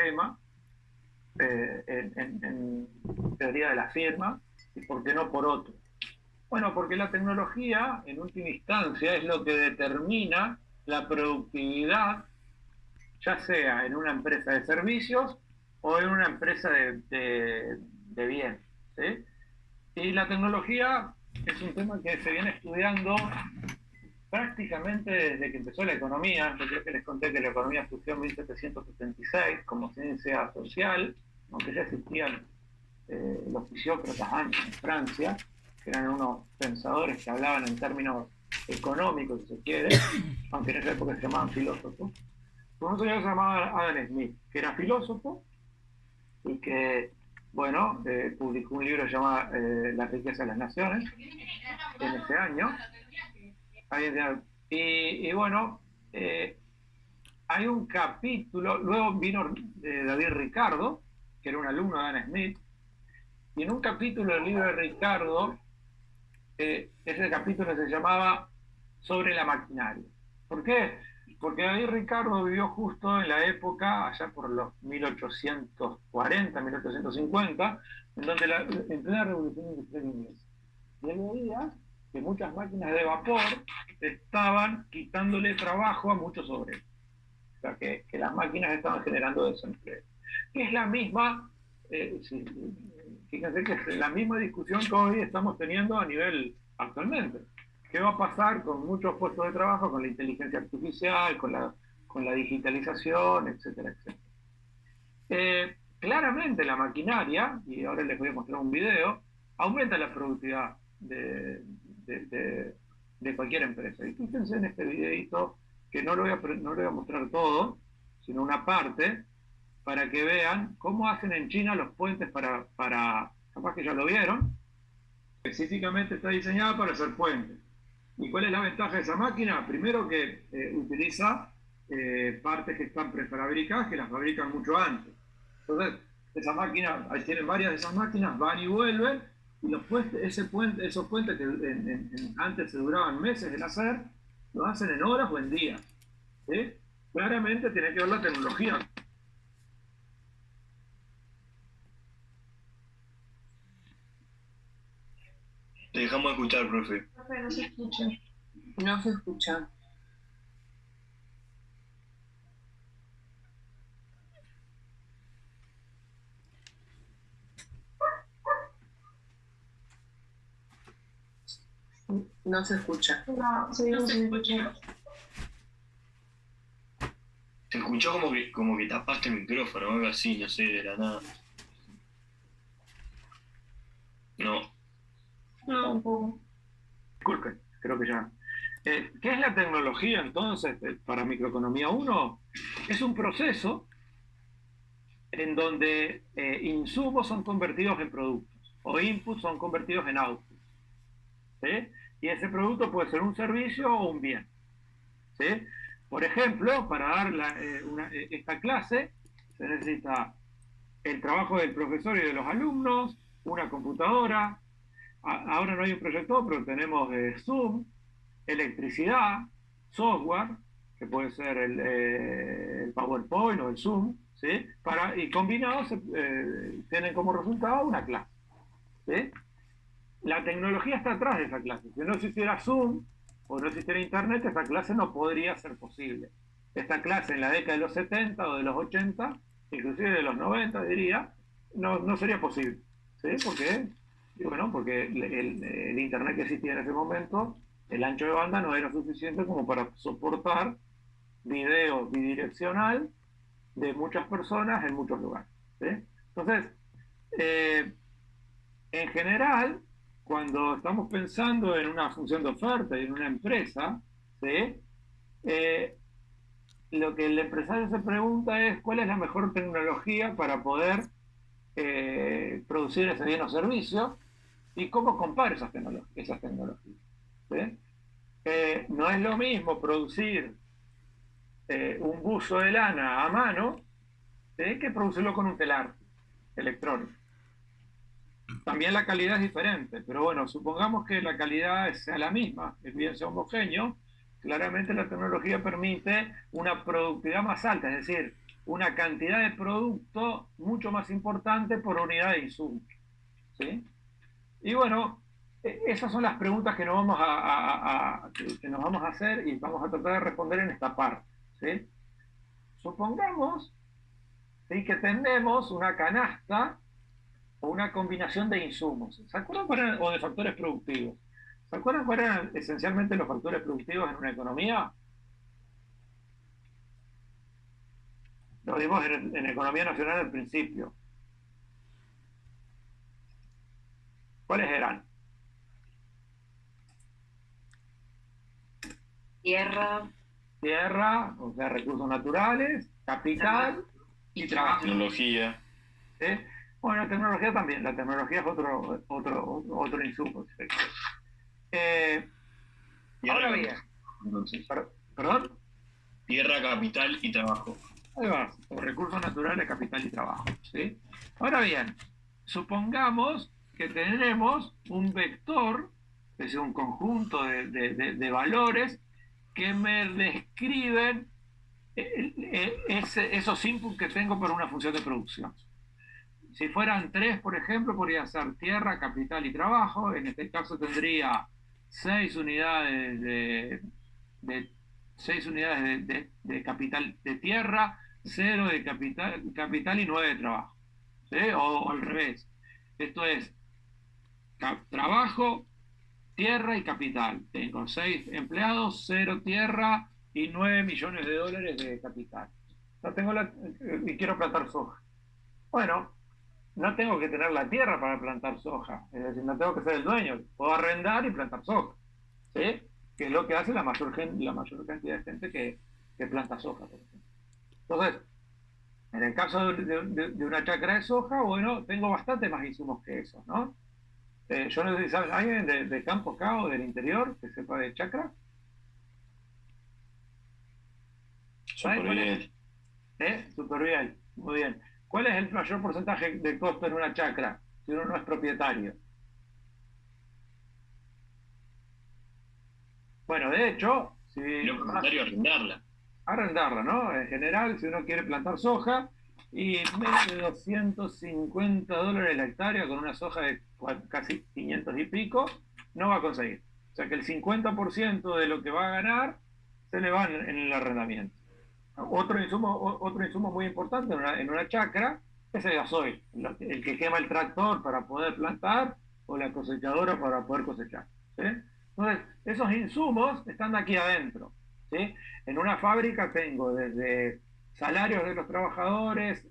tema en teoría de la firma, y por qué no por otro. Bueno, porque la tecnología, en última instancia, es lo que determina la productividad, ya sea en una empresa de servicios o en una empresa de bienes, ¿sí? Y la tecnología es un tema que se viene estudiando prácticamente desde que empezó la economía. Yo creo que les conté que la economía surgió en 1776 como ciencia social, aunque ya existían los fisiócratas antes en Francia, que eran unos pensadores que hablaban en términos económicos, si se quiere, aunque en esa época se llamaban filósofos. Por un señor se llamaba Adam Smith, que era filósofo y que, bueno, publicó un libro llamado La riqueza de las naciones en ese año. Y bueno, hay un capítulo, luego vino David Ricardo, que era un alumno de Adam Smith, y en un capítulo del libro de Ricardo, ese capítulo se llamaba Sobre la maquinaria. ¿Por qué? Porque David Ricardo vivió justo en la época, allá por los 1840, 1850, en donde en plena revolución industrial inglesa. Y él veía que muchas máquinas de vapor estaban quitándole trabajo a muchos obreros. O sea, que las máquinas estaban generando desempleo. Que es la misma, sí, fíjense que es la misma discusión que hoy estamos teniendo a nivel actualmente. ¿Qué va a pasar con muchos puestos de trabajo, con la inteligencia artificial, con la digitalización, etcétera, etcétera? Claramente la maquinaria, y ahora les voy a mostrar un video, aumenta la productividad de cualquier empresa. Y fíjense en este videito, que no lo voy a mostrar todo, sino una parte, para que vean cómo hacen en China los puentes capaz que ya lo vieron, específicamente está diseñada para hacer puentes. ¿Y cuál es la ventaja de esa máquina? Primero que utiliza partes que están prefabricadas, que las fabrican mucho antes. Entonces, esa máquina, ahí tienen varias de esas máquinas, van y vuelven, y los puentes, esos puentes que antes se duraban meses en hacer, lo hacen en horas o en días. ¿Sí? Claramente tiene que ver la tecnología. Te dejamos escuchar, profe. Profe, no se escucha. No se escucha. No se escucha. No, sí, no se escucha. Se escuchó como que tapaste el micrófono o algo así, no sé, de la nada. No. No, tampoco. Disculpen, creo que ya. ¿Qué es la tecnología entonces para Microeconomía 1? Es un proceso en donde insumos son convertidos en productos o inputs son convertidos en outputs. ¿Sí? Y ese producto puede ser un servicio o un bien. ¿Sí? Por ejemplo, para dar esta clase se necesita el trabajo del profesor y de los alumnos, una computadora, ahora no hay un proyector, pero tenemos Zoom, electricidad, software, que puede ser el PowerPoint o el Zoom, ¿sí? Y combinados tienen como resultado una clase. ¿Sí? La tecnología está atrás de esa clase. Si no existiera Zoom o no existiera Internet, esta clase no podría ser posible. Esta clase en la década de los 70 o de los 80, inclusive de los 90 diría, no sería posible. ¿Sí? Porque el Internet que existía en ese momento, el ancho de banda no era suficiente como para soportar video bidireccional de muchas personas en muchos lugares. ¿Sí? Entonces, en general, cuando estamos pensando en una función de oferta y en una empresa, ¿sí? Lo que el empresario se pregunta es cuál es la mejor tecnología para poder producir ese bien o servicio y cómo compara esas tecnologías. ¿Sí? No es lo mismo producir un buzo de lana a mano, ¿sí? Que producirlo con un telar electrónico. También la calidad es diferente, pero bueno, supongamos que la calidad sea la misma, el bien sea homogéneo, claramente la tecnología permite una productividad más alta, es decir, una cantidad de producto mucho más importante por unidad de insumos. ¿Sí? Y bueno, esas son las preguntas que nos vamos que nos vamos a hacer y vamos a tratar de responder en esta parte. ¿Sí? Supongamos, ¿sí?, que tenemos una canasta o una combinación de insumos. ¿Se acuerdan o de factores productivos? ¿Se acuerdan cuáles eran esencialmente los factores productivos en una economía? Lo vimos en Economía Nacional al principio. ¿Cuáles eran? Tierra, o sea, recursos naturales, capital y trabajo. Tecnología. ¿Sí? Bueno, la tecnología también. La tecnología es otro insumo. Ahora bien, Entonces, ¿perdón? tierra, capital y trabajo. Ahí va, o recursos naturales, capital y trabajo. ¿Sí? Ahora bien, supongamos que tenemos un vector, es decir, un conjunto de valores que me describen esos inputs que tengo para una función de producción. Si fueran tres, por ejemplo, podría ser tierra, capital y trabajo. En este caso tendría 6 unidades de 6 unidades de capital de tierra, 0 de capital y 9 de trabajo. ¿Sí? O al revés. Esto es trabajo, tierra y capital. Tengo 6 empleados, 0 tierra y 9 millones de dólares de capital. No tengo y quiero plantar soja. Bueno, no tengo que tener la tierra para plantar soja, es decir, no tengo que ser el dueño, puedo arrendar y plantar soja, ¿sí? Que es lo que hace la mayor cantidad de gente que planta soja, por ejemplo. Entonces, en el caso de una chacra de soja, bueno, tengo bastante más insumos que eso, ¿no? Yo no sé si saben, ¿alguien de campo acá o del interior que sepa de chacra? Súper bien. Súper bien, muy bien. ¿Cuál es el mayor porcentaje de costo en una chacra si uno no es propietario? Bueno, de hecho, si Lo propietario arrendarla. arrendarla, ¿no? En general, si uno quiere plantar soja y menos de $250 la hectárea con una soja de casi 500 y pico, no va a conseguir. O sea que el 50% de lo que va a ganar se le va en el arrendamiento. Otro insumo muy importante en una chacra es el gasoil, el que quema el tractor para poder plantar o la cosechadora para poder cosechar. ¿Sí? Entonces, esos insumos están aquí adentro. ¿Sí? En una fábrica tengo desde salarios de los trabajadores,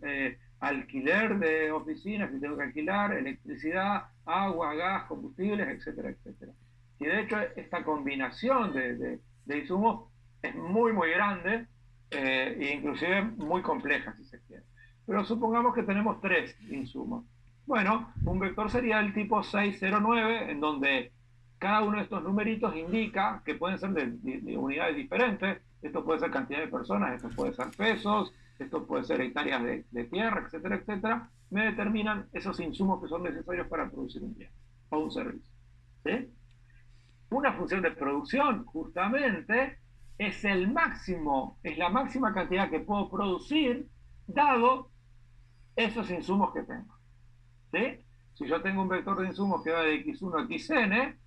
alquiler de oficinas si tengo que alquilar, electricidad, agua, gas, combustibles, etcétera, etcétera. Y de hecho esta combinación de insumos es muy, muy grande e inclusive muy compleja, si se quiere. Pero supongamos que tenemos 3 insumos. Bueno, un vector sería el tipo 609, en donde cada uno de estos numeritos indica que pueden ser de unidades diferentes. Esto puede ser cantidad de personas, esto puede ser pesos, esto puede ser hectáreas de tierra, etcétera, etcétera. Me determinan esos insumos que son necesarios para producir un bien o un servicio. ¿Sí? Una función de producción, justamente, es la máxima cantidad que puedo producir dado esos insumos que tengo. ¿Sí? Si yo tengo un vector de insumos que va de x1 a xn,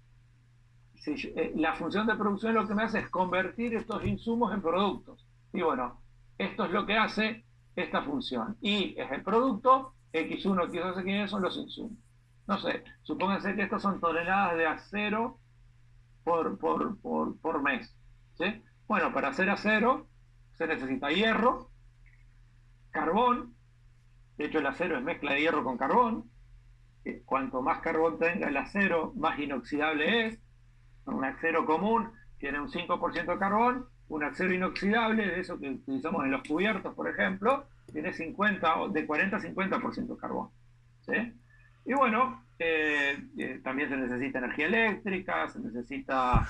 la función de producción lo que me hace es convertir estos insumos en productos. Y bueno, esto es lo que hace esta función. Y es el producto, x1, x2, x son los insumos. No sé, supónganse que estos son toneladas de acero por mes. ¿Sí? Bueno, para hacer acero se necesita hierro, carbón. De hecho, el acero es mezcla de hierro con carbón. Cuanto más carbón tenga el acero, más inoxidable es. Un acero común tiene un 5% de carbón, un acero inoxidable, de eso que utilizamos en los cubiertos, por ejemplo, tiene de 40 a 50% de carbón. ¿Sí? Y bueno, también se necesita energía eléctrica, se necesita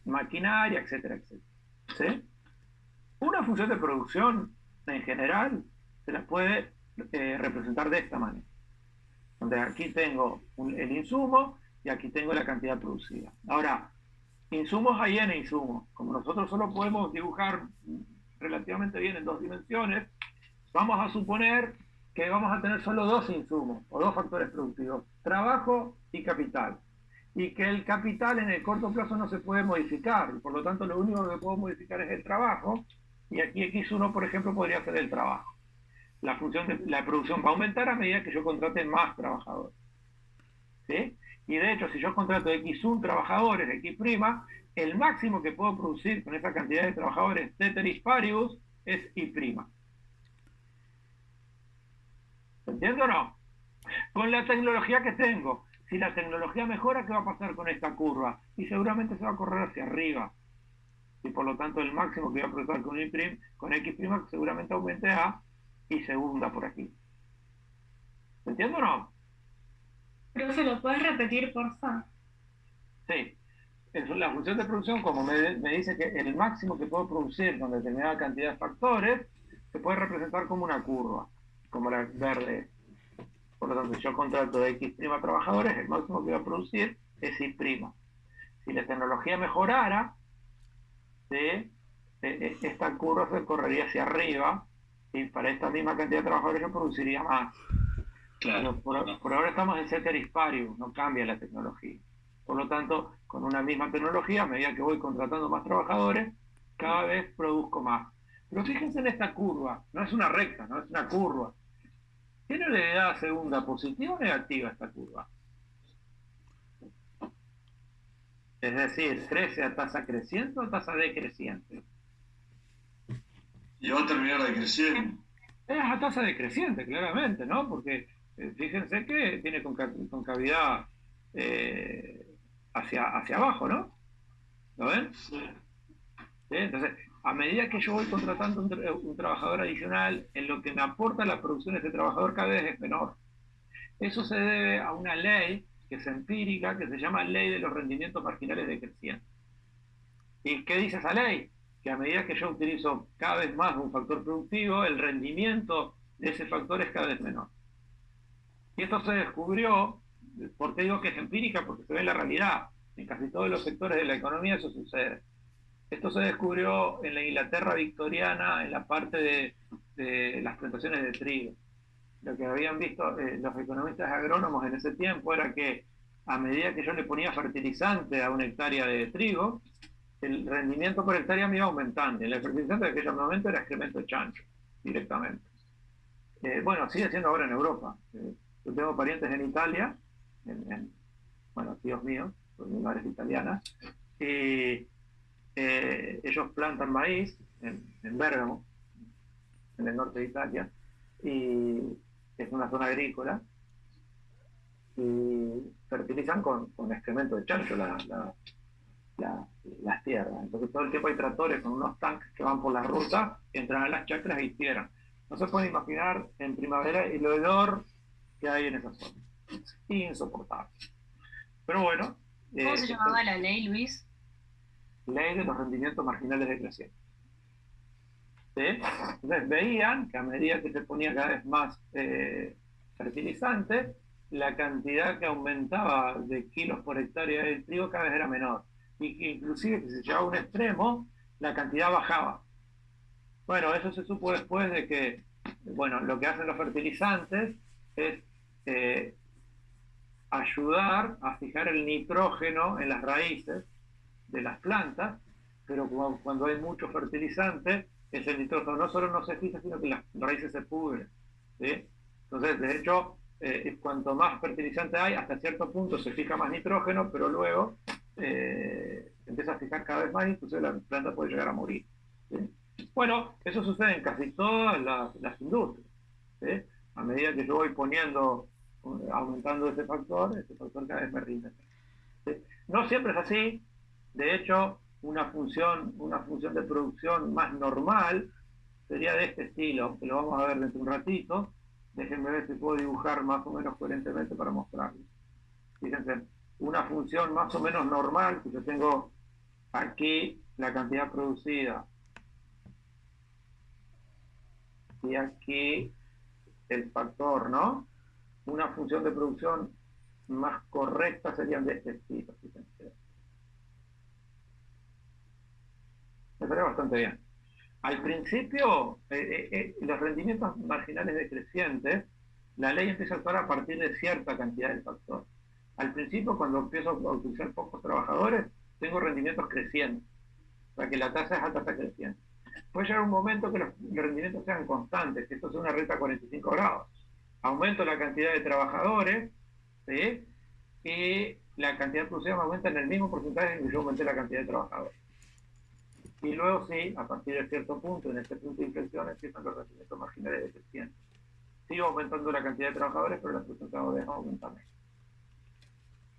maquinaria, etcétera, etcétera. ¿Sí? Una función de producción, en general, se la puede representar de esta manera. Donde aquí tengo el insumo y aquí tengo la cantidad producida. Ahora, insumos hay n insumos. Como nosotros solo podemos dibujar relativamente bien en 2 dimensiones, vamos a suponer que vamos a tener solo 2 insumos o 2 factores productivos, trabajo y capital. Y que el capital en el corto plazo no se puede modificar, y por lo tanto lo único que puedo modificar es el trabajo, y aquí X1, por ejemplo, podría ser el trabajo. La producción va a aumentar a medida que yo contrate más trabajadores. ¿Sí? Y de hecho, si yo contrato X1 trabajadores, X', el máximo que puedo producir con esa cantidad de trabajadores ceteris paribus es Y'. ¿Se entiende o no? Con la tecnología que tengo, si la tecnología mejora, ¿qué va a pasar con esta curva? Y seguramente se va a correr hacia arriba. Y por lo tanto el máximo que voy a procesar con X' seguramente aumente a Y segunda por aquí. ¿Se entiende o no? Pero se lo puedes repetir, porfa. Sí. La función de producción, como me dice que el máximo que puedo producir con determinada cantidad de factores, se puede representar como una curva, como la verde. Por lo tanto, si yo contrato de X' trabajadores, el máximo que voy a producir es Y'. Si la tecnología mejorara, esta curva se correría hacia arriba y para esta misma cantidad de trabajadores yo produciría más. Claro. Pero por ahora estamos en ceteris paribus, no cambia la tecnología. Por lo tanto, con una misma tecnología, a medida que voy contratando más trabajadores, cada vez produzco más. Pero fíjense en esta curva, no es una recta, no es una curva. ¿Tiene la edad segunda positiva o negativa esta curva? Es decir, ¿crece a tasa creciente o a tasa decreciente? Y va a terminar decreciendo. Es a tasa decreciente, claramente, ¿no? Porque fíjense que tiene concavidad hacia abajo, ¿no? ¿Lo ven? Sí. ¿Sí? Entonces, a medida que yo voy contratando un trabajador adicional, en lo que me aporta la producción de ese trabajador cada vez es menor. Eso se debe a una ley que es empírica, que se llama Ley de los Rendimientos Marginales Decrecientes. ¿Y qué dice esa ley? Que a medida que yo utilizo cada vez más un factor productivo, el rendimiento de ese factor es cada vez menor. Y esto se descubrió, ¿por qué digo que es empírica? Porque se ve en la realidad. En casi todos los sectores de la economía eso sucede. Esto se descubrió en la Inglaterra victoriana, en la parte de las plantaciones de trigo. Lo que habían visto los economistas agrónomos en ese tiempo era que a medida que yo le ponía fertilizante a una hectárea de trigo, el rendimiento por hectárea me iba aumentando. El fertilizante de aquel momento era excremento de chancho, directamente. Bueno, sigue siendo ahora en Europa. Yo tengo parientes en Italia, bueno, tíos míos, son mi madre es italiana, y ellos plantan maíz en Bérgamo, en el norte de Italia, y es una zona agrícola, y fertilizan con excremento de chancho las tierras. Entonces todo el tiempo hay tractores con unos tanques que van por la ruta, entran a las chacras y tiran. No se puede imaginar en primavera el hedor que hay en esa zona. Es insoportable. Pero bueno. ¿Cómo se llamaba la ley, Luis? Ley de los rendimientos marginales decrecientes. ¿Sí? Entonces veían que a medida que se ponía cada vez más fertilizante, la cantidad que aumentaba de kilos por hectárea de trigo cada vez era menor. Y que inclusive que se llegaba a un extremo, la cantidad bajaba. Bueno, eso se supo después de que, bueno, lo que hacen los fertilizantes es ayudar a fijar el nitrógeno en las raíces de las plantas, pero cuando hay mucho fertilizante, ese nitrógeno no solo no se fija, sino que las raíces se pudren. ¿Sí? Entonces, de hecho, cuanto más fertilizante hay, hasta cierto punto se fija más nitrógeno, pero luego empieza a fijar cada vez más y entonces la planta puede llegar a morir. ¿Sí? Bueno, eso sucede en casi todas las industrias. ¿Sí? A medida que yo voy aumentando ese factor cada vez me rinde. ¿Sí? No siempre es así. De hecho, una función de producción más normal sería de este estilo, que lo vamos a ver dentro de un ratito. Déjenme ver si puedo dibujar más o menos coherentemente para mostrarlo. Fíjense, una función más o menos normal, que yo tengo aquí la cantidad producida y aquí el factor, ¿no? Una función de producción más correcta serían de este estilo, fíjense. Me parece bastante bien. Al principio, los rendimientos marginales decrecientes, la ley empieza a actuar a partir de cierta cantidad de factores. Al principio, cuando empiezo a utilizar pocos trabajadores, tengo rendimientos crecientes, o sea que la tasa es alta, tasa creciente. Puede llegar un momento que los rendimientos sean constantes, que esto es una recta a 45 grados. Aumento la cantidad de trabajadores, ¿sí? Y la cantidad de producción aumenta en el mismo porcentaje en que yo aumenté la cantidad de trabajadores. Y luego sí, a partir de cierto punto, en este punto de inflexión, empiezan los rendimientos marginales decrecientes. Sigo aumentando la cantidad de trabajadores, pero la producción cada vez aumenta menos.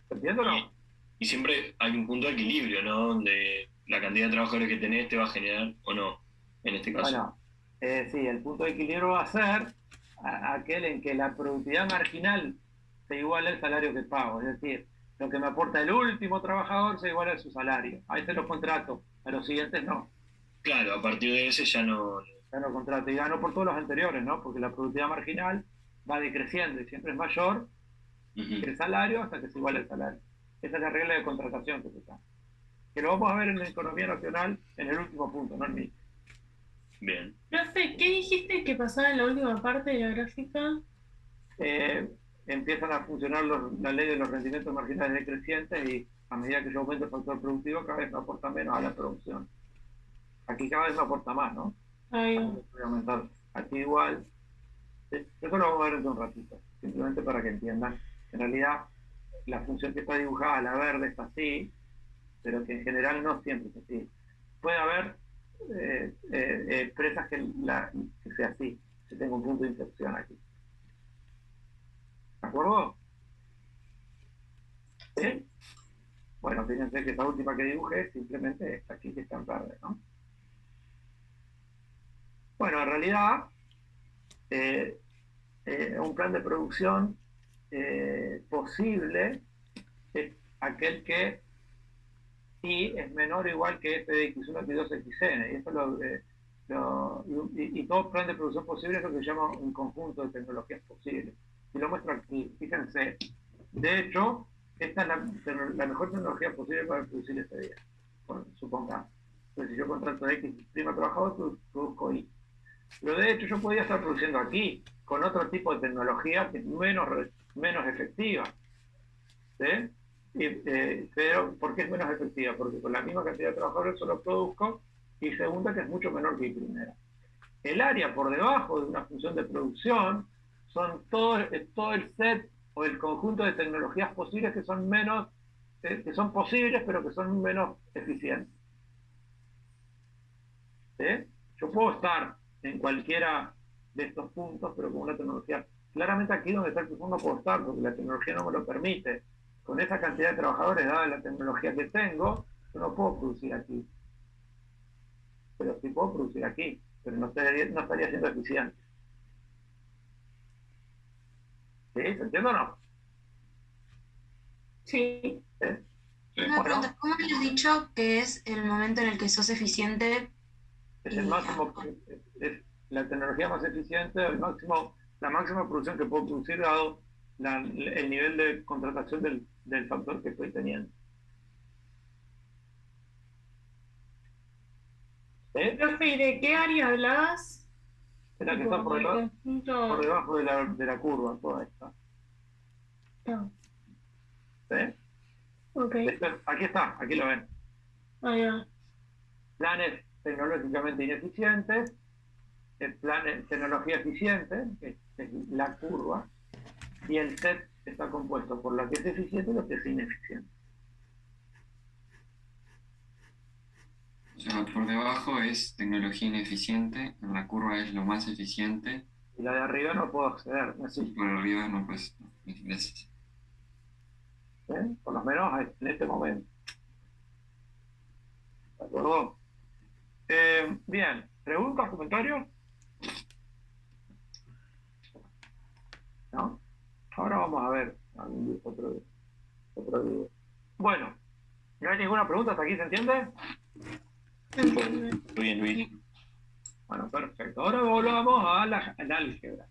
¿Se entiende o no? Y siempre hay un punto de equilibrio, ¿no? Donde la cantidad de trabajadores que tenés te va a generar o no, en este caso. Bueno, sí, el punto de equilibrio va a ser aquel en que la productividad marginal se iguala al salario que pago. Es decir, lo que me aporta el último trabajador se iguala a su salario. A ese lo contrato, a los siguientes no. Claro, a partir de ese ya no. Gano contrato y gano por todos los anteriores, ¿no? Porque la productividad marginal va decreciendo y siempre es mayor que el salario hasta que se iguala el salario. Esa es la regla de contratación que se da. Que lo vamos a ver en la economía nacional en el último punto, no en mí. Bien. Profe, ¿qué dijiste que pasaba en la última parte de la gráfica? Empiezan a funcionar la ley de los rendimientos marginales decrecientes y a medida que yo aumento el factor productivo cada vez me aporta menos a la producción. Aquí cada vez me aporta más, ¿no? Ahí. Voy a aumentar. Aquí igual. Eso lo vamos a ver en un ratito, simplemente para que entiendan. En realidad, la función que está dibujada, la verde, está así, pero que en general no siempre es así. Puede haber empresas que sea así, que tenga un punto de inflexión aquí. ¿De acuerdo? ¿Sí? Bueno, fíjense que esta última que dibujé simplemente está aquí, que está en verde, ¿no? Bueno, en realidad, un plan de producción posible es aquel que y es menor o igual que f de x1 y 2xn. Y, y todo plan de producción posible es lo que se llama un conjunto de tecnologías posibles. Y lo muestro aquí. Fíjense, de hecho, esta es la mejor tecnología posible para producir este día. Bueno, supongamos. Entonces, si yo contrato X trabajador, produzco Y. Pero de hecho yo podría estar produciendo aquí con otro tipo de tecnología que es menos efectiva. ¿Sí? Pero ¿por qué es menos efectiva? Porque con la misma cantidad de trabajadores solo produzco y segunda que es mucho menor que primera. El área por debajo de una función de producción son todo el set o el conjunto de tecnologías posibles que son menos, que son posibles pero que son menos eficientes. ¿Sí? Yo puedo estar en cualquiera de estos puntos, pero con una tecnología. Claramente aquí donde está el punto no puedo estar, porque la tecnología no me lo permite. Con esa cantidad de trabajadores, dada la tecnología que tengo, yo no puedo producir aquí. Pero sí puedo producir aquí, pero no estaría siendo eficiente. ¿Sí? ¿Se entiende o no? Sí. ¿Sí? Una pregunta, ¿cómo habías dicho que es el momento en el que sos eficiente? Es el máximo, es la tecnología más eficiente, la máxima producción que puedo producir dado el nivel de contratación del factor que estoy teniendo. Profe, ¿y de qué área hablabas? Es la que está por debajo de la curva, toda esta. No. ¿Sí? Okay. Aquí está, aquí lo ven. Planes tecnológicamente ineficientes, planes tecnología eficiente, que es la curva, y el set está compuesto por lo que es eficiente y lo que es ineficiente. O sea, por debajo es tecnología ineficiente, en la curva es lo más eficiente. Y la de arriba no puedo acceder, Y por arriba no, pues, gracias. Por lo menos en este momento. ¿De acuerdo? Bien, ¿preguntas, comentarios? ¿No? Ahora vamos a ver otro video. Bueno, ¿no hay ninguna pregunta hasta aquí? ¿Se entiende? Muy bien, Luis. Bueno, perfecto. Ahora volvamos al álgebra.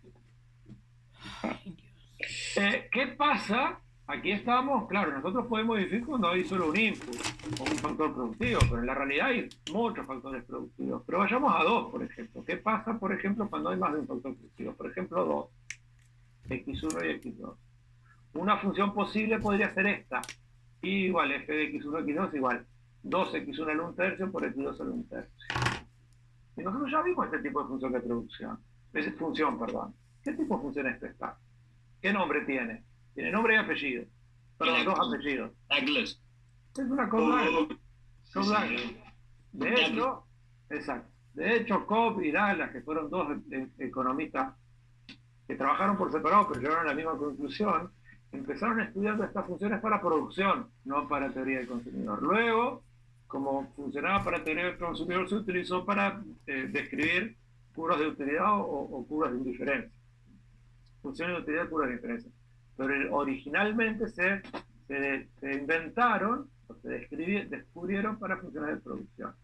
¿Qué pasa aquí estamos, claro, nosotros podemos decir cuando hay solo un input o un factor productivo, pero en la realidad hay muchos factores productivos. Pero vayamos a dos, por ejemplo. ¿Qué pasa, por ejemplo, cuando hay más de un factor productivo? Por ejemplo, dos, x1 y x2. Una función posible podría ser esta. Y igual f de x1 x2 igual 2x1 al 1/3 por x2 al 1/3. Y nosotros ya vimos este tipo de función de producción. Es función, perdón. ¿Qué tipo de función es esta? ¿Qué nombre tiene? Tiene nombre y apellido. Perdón, dos apellidos. Douglas. Es una Cobb. De hecho, exacto. De hecho, Cobb y Douglas, que fueron dos economistas que trabajaron por separado pero llegaron a la misma conclusión, empezaron estudiando estas funciones para producción, no para teoría del consumidor. Luego, como funcionaba para teoría del consumidor, se utilizó para describir curvas de utilidad o curvas de indiferencia. Funciones de utilidad, curvas de indiferencia. Pero originalmente se inventaron, o se descubrieron para funciones de producción.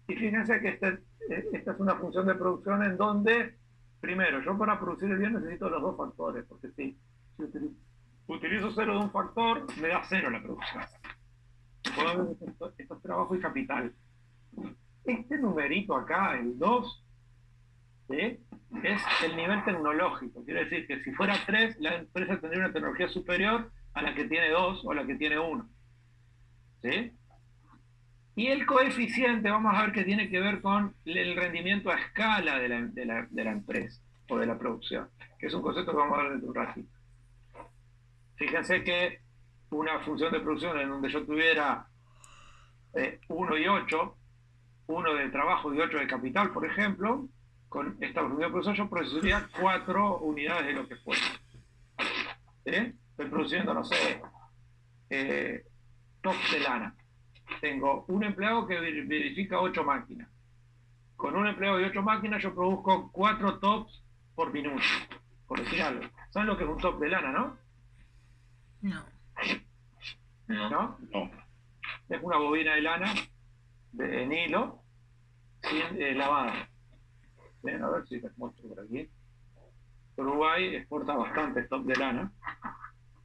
Y fíjense que esta es una función de producción en donde, primero, yo para producir el bien necesito los dos factores, porque si utilizo cero de un factor, me da cero la producción. Esto es trabajo y capital. Este numerito acá, el 2, ¿sí?, es el nivel tecnológico. Quiere decir que si fuera 3, la empresa tendría una tecnología superior a la que tiene 2 o a la que tiene 1. ¿Sí? Y el coeficiente, vamos a ver que tiene que ver con el rendimiento a escala de la empresa o de la producción, que es un concepto que vamos a ver dentro de un ratito. Fíjense que una función de producción en donde yo tuviera 1 y 8, 1 de trabajo y 8 de capital, por ejemplo, con esta función de producción yo produciría 4 unidades de lo que fuera. ¿Sí? Estoy produciendo, no sé, tops de lana. Tengo un empleado que verifica 8 máquinas. Con un empleado de 8 máquinas yo produzco 4 tops por minuto, por decir algo. ¿Saben lo que es un top de lana, no? No. ¿No? Es una bobina de lana en hilo sin lavada. Ven, a ver si les muestro por aquí. Uruguay exporta bastante top de lana.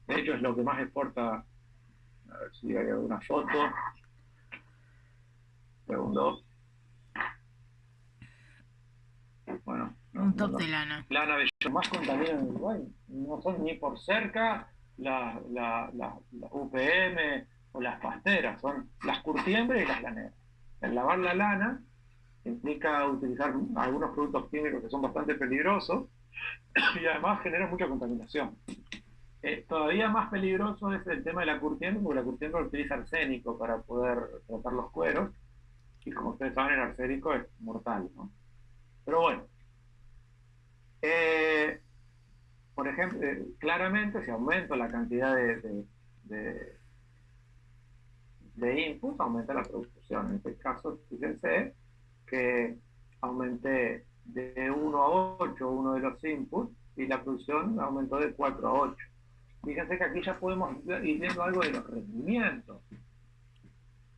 De hecho, es lo que más exporta. A ver si hay alguna foto. Segundo. Bueno. Un top de lana. Lana de más contamina en Uruguay. No son ni por cerca las UPM o las pasteras, son las curtiembres y las laneras. El lavar la lana implica utilizar algunos productos químicos que son bastante peligrosos y además genera mucha contaminación. Todavía más peligroso es el tema de la curtiembre, porque la curtiembre utiliza arsénico para poder tratar los cueros, y como ustedes saben, el arsénico es mortal, ¿no? Pero bueno, por ejemplo, claramente si aumento la cantidad de inputs, aumenta la producción. En este caso, fíjense que aumenté de 1 a 8 uno de los inputs y la producción aumentó de 4 a 8. Fíjense que aquí ya podemos ir viendo algo de los rendimientos.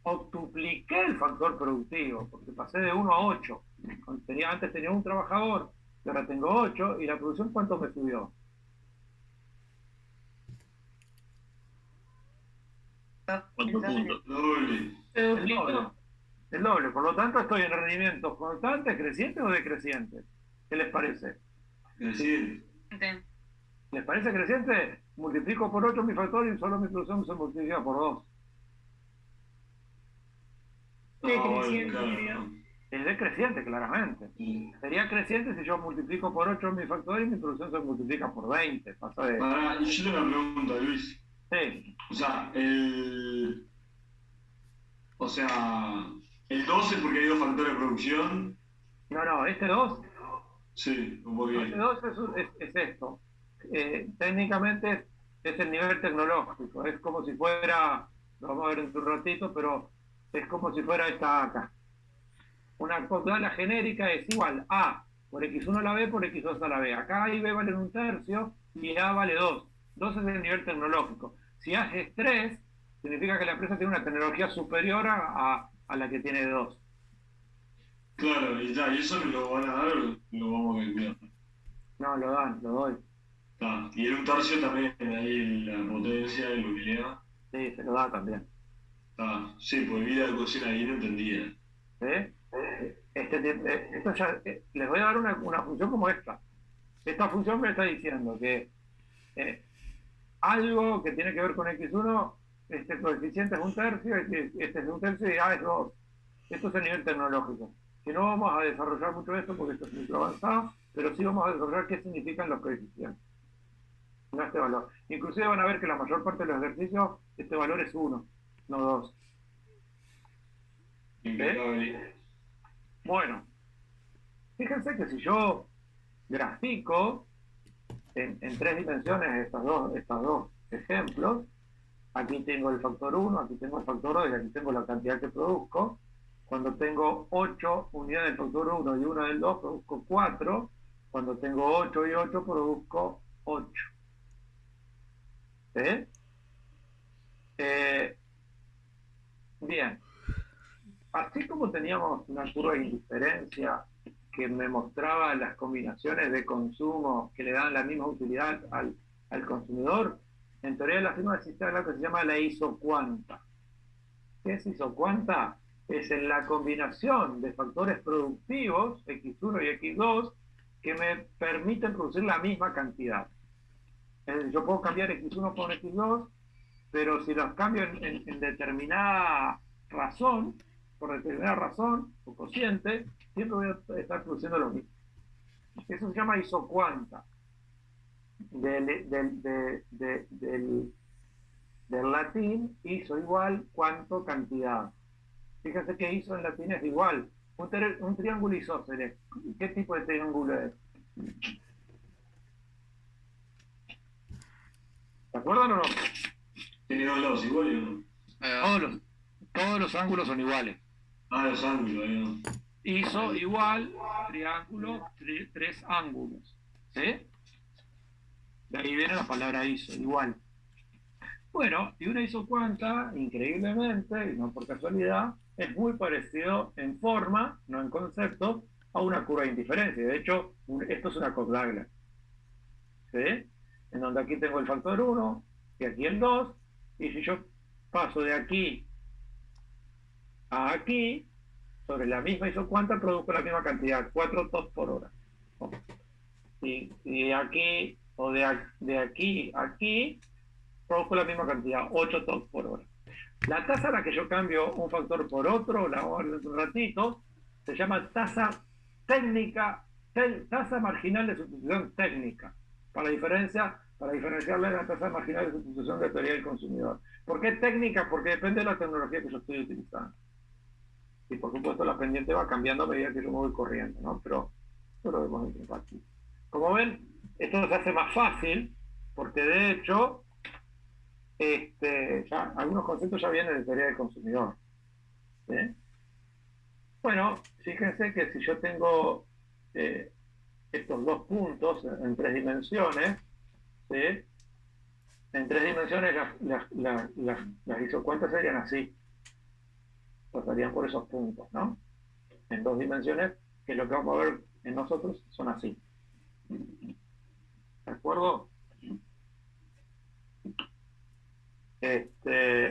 Octupliqué el factor productivo, porque pasé de 1 a 8. Antes tenía un trabajador, y ahora tengo 8, y la producción, ¿cuánto me subió? ¿Cuántos puntos? El doble. Por lo tanto, estoy en rendimientos constantes, crecientes o decrecientes. ¿Qué les parece? Creciente. ¿Les parece creciente? Multiplico por 8 mi factor y solo mi producción se multiplica por 2. Decreciente, diría. Es decreciente, claramente. Sería creciente si yo multiplico por 8 mi factor y mi producción se multiplica por 20. Pasa de... Y yo tengo una pregunta, Luis. Sí. O sea, el 12 porque hay dos factores de producción. No, este 2. Sí, un poquito. Este 2 es esto. Técnicamente es el nivel tecnológico. Es como si fuera, lo vamos a ver en un ratito, pero es como si fuera esta acá. Una tabla genérica es igual A por x1 a la B por x2 a la B. Acá I y B valen 1/3 y A vale 2. 2 es el nivel tecnológico. Si A es 3, significa que la empresa tiene una tecnología superior a la que tiene 2. Claro, y eso me lo van a dar, lo vamos a cambiar. No, lo doy. Y en un tercio también, ahí la potencia y la utilidad. Sí, se lo da también. Sí, pues vida de cocina bien entendida. ¿Sí? Esto ya, les voy a dar una función como esta. Esta función me está diciendo que algo que tiene que ver con x1, este coeficiente es un tercio, este es un tercio y A es 2. Esto es a nivel tecnológico. Que no vamos a desarrollar mucho esto porque esto es muy avanzado, pero sí vamos a desarrollar qué significan los coeficientes. No este valor. Inclusive van a ver que la mayor parte de los ejercicios, este valor es 1, no 2. Impecable. Bueno, fíjense que si yo grafico en 3 dimensiones estos dos ejemplos, aquí tengo el factor 1, aquí tengo el factor 2 y aquí tengo la cantidad que produzco. Cuando tengo 8 unidades del factor 1 y 1 del 2, produzco 4. Cuando tengo 8 y 8, produzco 8. ¿Sí? Bien. Así como teníamos una curva de indiferencia que me mostraba las combinaciones de consumo que le dan la misma utilidad al consumidor, en teoría de la firma existe algo que se llama la isocuanta. ¿Qué es isocuanta? Es en la combinación de factores productivos, X1 y X2, que me permiten producir la misma cantidad. Es decir, yo puedo cambiar X1 por X2, pero si los cambio en determinada razón, por determinada razón o cociente, siempre voy a estar produciendo lo mismo. Eso se llama isocuanta. Del latín, iso igual, cuanto, cantidad. Fíjense que iso en latín es igual. Un triángulo isósceles. ¿Qué tipo de triángulo es? ¿Se acuerdan o no? Tiene dos lados iguales, ¿no? Todos los ángulos son iguales. Los ángulos, ¿no? Iso igual, triángulo, 3 ángulos. ¿Sí? De ahí viene la palabra iso, igual. Bueno, y una isocuanta, increíblemente, y no por casualidad, es muy parecido en forma, no en concepto, a una curva de indiferencia. De hecho, esto es una Cobb-Douglas. ¿Sí? En donde aquí tengo el factor 1 y aquí el 2, y si yo paso de aquí a aquí, sobre la misma isocuanta produzco la misma cantidad, 4 TOPS por hora. Y aquí, o de aquí a aquí, produzco la misma cantidad, 8 TOPS por hora. La tasa a la que yo cambio un factor por otro, la vamos a ver dentro de un ratito, se llama tasa técnica, tasa marginal de sustitución técnica, para diferenciarle la tasa marginal de sustitución de teoría del consumidor. ¿Por qué técnica? Porque depende de la tecnología que yo estoy utilizando. Y por supuesto la pendiente va cambiando a medida que yo me voy corriendo, ¿no? Pero eso lo vemos en aquí. Como ven, esto se hace más fácil, porque de hecho, ya, algunos conceptos ya vienen de teoría del consumidor. ¿Sí? Bueno, fíjense que si yo tengo estos dos puntos en 3 dimensiones, ¿sí? En 3 dimensiones las isocuantas serían así. Pasarían por esos puntos, ¿no? En 2 dimensiones, que lo que vamos a ver en nosotros son así. ¿De acuerdo?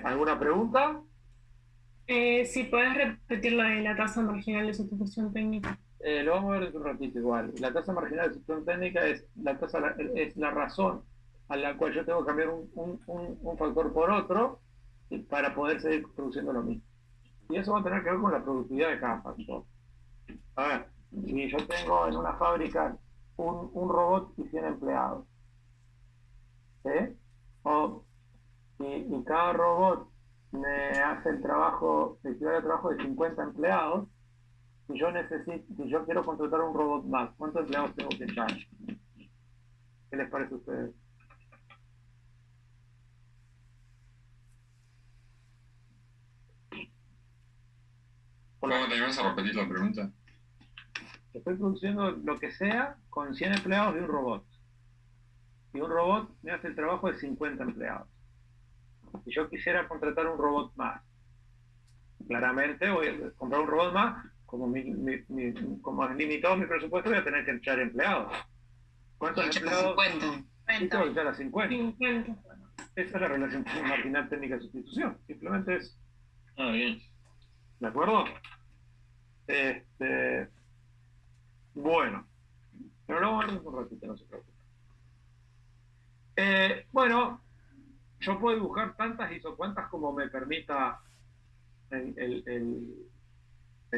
¿Alguna pregunta? Si puedes repetir lo de la tasa marginal de sustitución técnica. Lo vamos a ver en un ratito igual. La tasa marginal de sustitución técnica es la razón a la cual yo tengo que cambiar un factor por otro para poder seguir produciendo lo mismo. Y eso va a tener que ver con la productividad de cada factor. A ver, si yo tengo en una fábrica un robot y 100 empleados, ¿sí? Y cada robot me hace el trabajo, el equivalente de trabajo de 50 empleados, si yo quiero contratar un robot más, ¿cuántos empleados tengo que echar? ¿Qué les parece a ustedes? ¿Cómo te ibas a repetir la pregunta? Estoy produciendo lo que sea con 100 empleados de un robot. Y un robot me hace el trabajo de 50 empleados. Si yo quisiera contratar un robot más, claramente voy a comprar un robot más, como es limitado mi presupuesto, voy a tener que echar empleados. ¿Cuántos empleados? 50. y tengo que llegar a 50. 50. Esa es la relación marginal técnica de sustitución. Simplemente es, Ah, bien. ¿de acuerdo? Bueno, pero lo vamos a ver un ratito, no se preocupe. Bueno, yo puedo dibujar tantas isocuantas como me permita el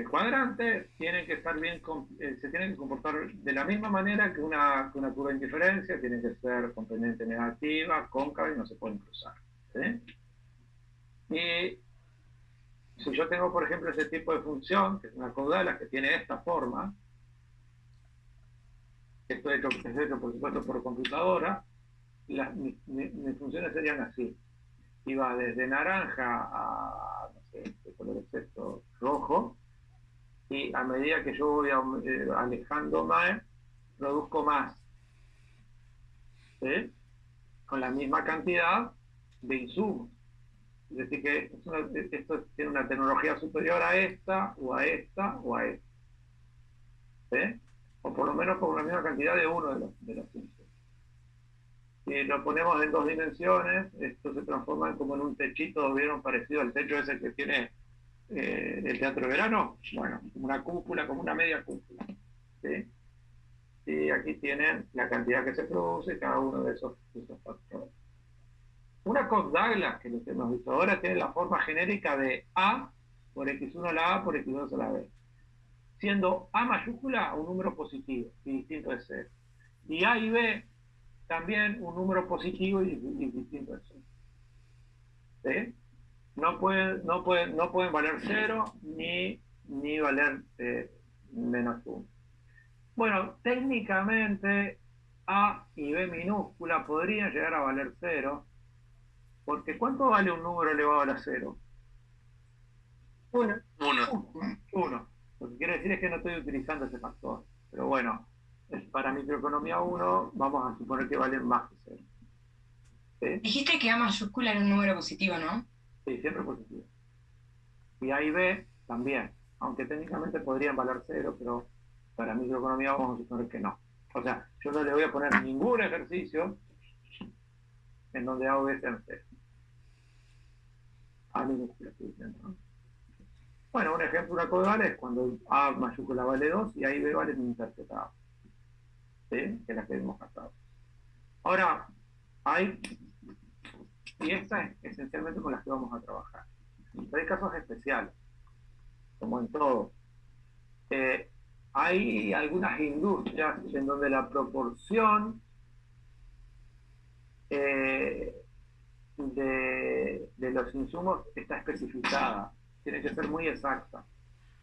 cuadrante. Tienen que estar bien, se tienen que comportar de la misma manera que una curva de indiferencia. Tienen que ser con pendiente negativa, cóncava y no se pueden cruzar. ¿Sí? Y si yo tengo, por ejemplo, ese tipo de función, que es una caudala que tiene esta forma, esto es hecho por supuesto por computadora, mis funciones serían así. Iba desde naranja a, no sé, ¿qué color es esto? Rojo, y a medida que yo voy alejándome, produzco más, ¿sí? Con la misma cantidad de insumos. Es decir, que esto tiene una tecnología superior a esta, o a esta, o a esta. ¿Sí? O por lo menos con la misma cantidad de uno de los insumos. Si lo ponemos en 2 dimensiones, esto se transforma como en un techito, ¿vieron? Parecido al techo ese que tiene el Teatro de Verano. Bueno, como una cúpula, como una media cúpula. ¿Sí? Y aquí tienen la cantidad que se produce cada uno de esos factores. Una Cox-Douglas, que lo que hemos visto ahora, tiene la forma genérica de A por X1 a la A por X2 a la B. Siendo A mayúscula un número positivo y distinto de C. Y A y B también un número positivo y distinto de C. ¿Sí? No pueden valer 0 ni valer menos 1. Bueno, técnicamente A y B minúscula podrían llegar a valer 0, porque ¿cuánto vale un número elevado a la 0? 1. 1. Lo que quiere decir es que no estoy utilizando ese factor. Pero bueno, para microeconomía 1 vamos a suponer que valen más que 0. ¿Sí? Dijiste que A mayúscula era un número positivo, ¿no? Sí, siempre positivo. Y A y B también, aunque técnicamente podrían valer 0, pero para microeconomía vamos a suponer que no. O sea, yo no le voy a poner ningún ejercicio en donde A o B sean 0. A minúscula, estoy diciendo, ¿no? Bueno, un ejemplo, una caudal es cuando A mayúscula vale 2 y A y B valen un interpretado. ¿Sí? Que es la que hemos gastado. Ahora, y esta es esencialmente con las que vamos a trabajar. Pero hay casos especiales, como en todo. Hay algunas industrias en donde la proporción de los insumos está especificada, tiene que ser muy exacta.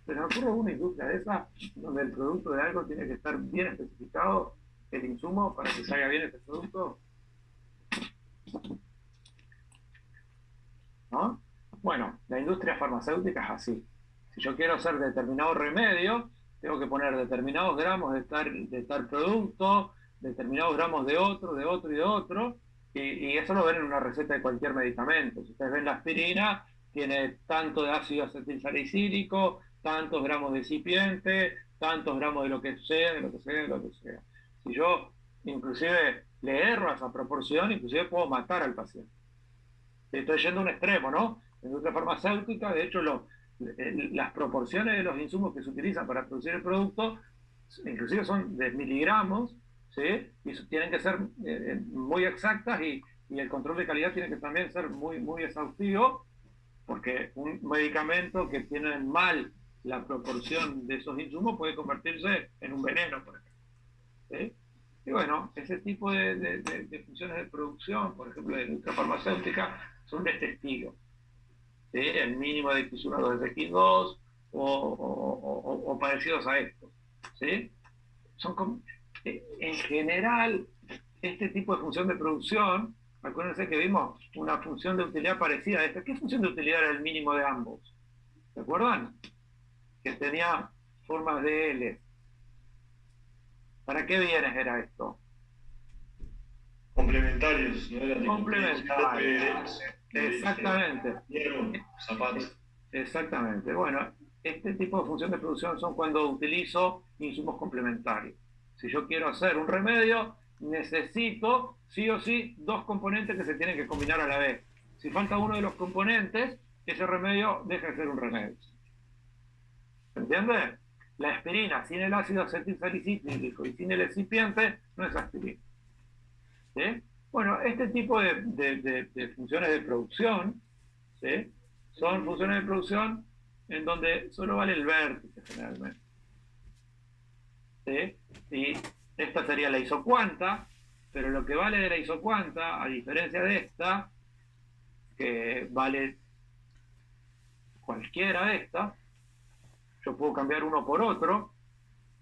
Pero ocurre una industria de esas donde el producto de algo tiene que estar bien especificado, el insumo, para que salga bien ese producto. ¿No? Bueno, la industria farmacéutica es así. Si yo quiero hacer determinado remedio, tengo que poner determinados gramos de tal producto, determinados gramos de otro, y de otro, y eso lo ven en una receta de cualquier medicamento. Si ustedes ven la aspirina, tiene tanto de ácido acetilsalicílico, tantos gramos de excipiente, tantos gramos de lo que sea, de lo que sea, de lo que sea. Si yo inclusive le erro a esa proporción, inclusive puedo matar al paciente. Estoy yendo a un extremo, ¿no? En la industria farmacéutica, de hecho, las proporciones de los insumos que se utilizan para producir el producto, inclusive son de miligramos, ¿sí? Y tienen que ser muy exactas y el control de calidad tiene que también ser muy, muy exhaustivo, porque un medicamento que tiene mal la proporción de esos insumos puede convertirse en un veneno, por ejemplo. ¿Sí? Y bueno, ese tipo de funciones de producción, por ejemplo, de la industria farmacéutica, son de este estilo. ¿Sí? El mínimo de X1, 2 de X2 o parecidos a estos. ¿Sí? Son en general, este tipo de función de producción, acuérdense que vimos una función de utilidad parecida a esta. ¿Qué función de utilidad era el mínimo de ambos? ¿Se acuerdan? Que tenía formas de L. ¿Para qué bienes era esto? Complementarios, ¿no? Complementarios. Exactamente. Zapatos. Exactamente. Bueno, este tipo de función de producción son cuando utilizo insumos complementarios. Si yo quiero hacer un remedio, necesito sí o sí dos componentes que se tienen que combinar a la vez. Si falta uno de los componentes, ese remedio deja de ser un remedio. ¿Se entiende? La aspirina sin el ácido acetilsalicílico y sin el excipiente no es aspirina. ¿Sí? Bueno, este tipo de funciones de producción, ¿sí? Son funciones de producción en donde solo vale el vértice generalmente. ¿Sí? Y esta sería la isocuanta, pero lo que vale de la isocuanta, a diferencia de esta, que vale cualquiera de estas, yo puedo cambiar uno por otro.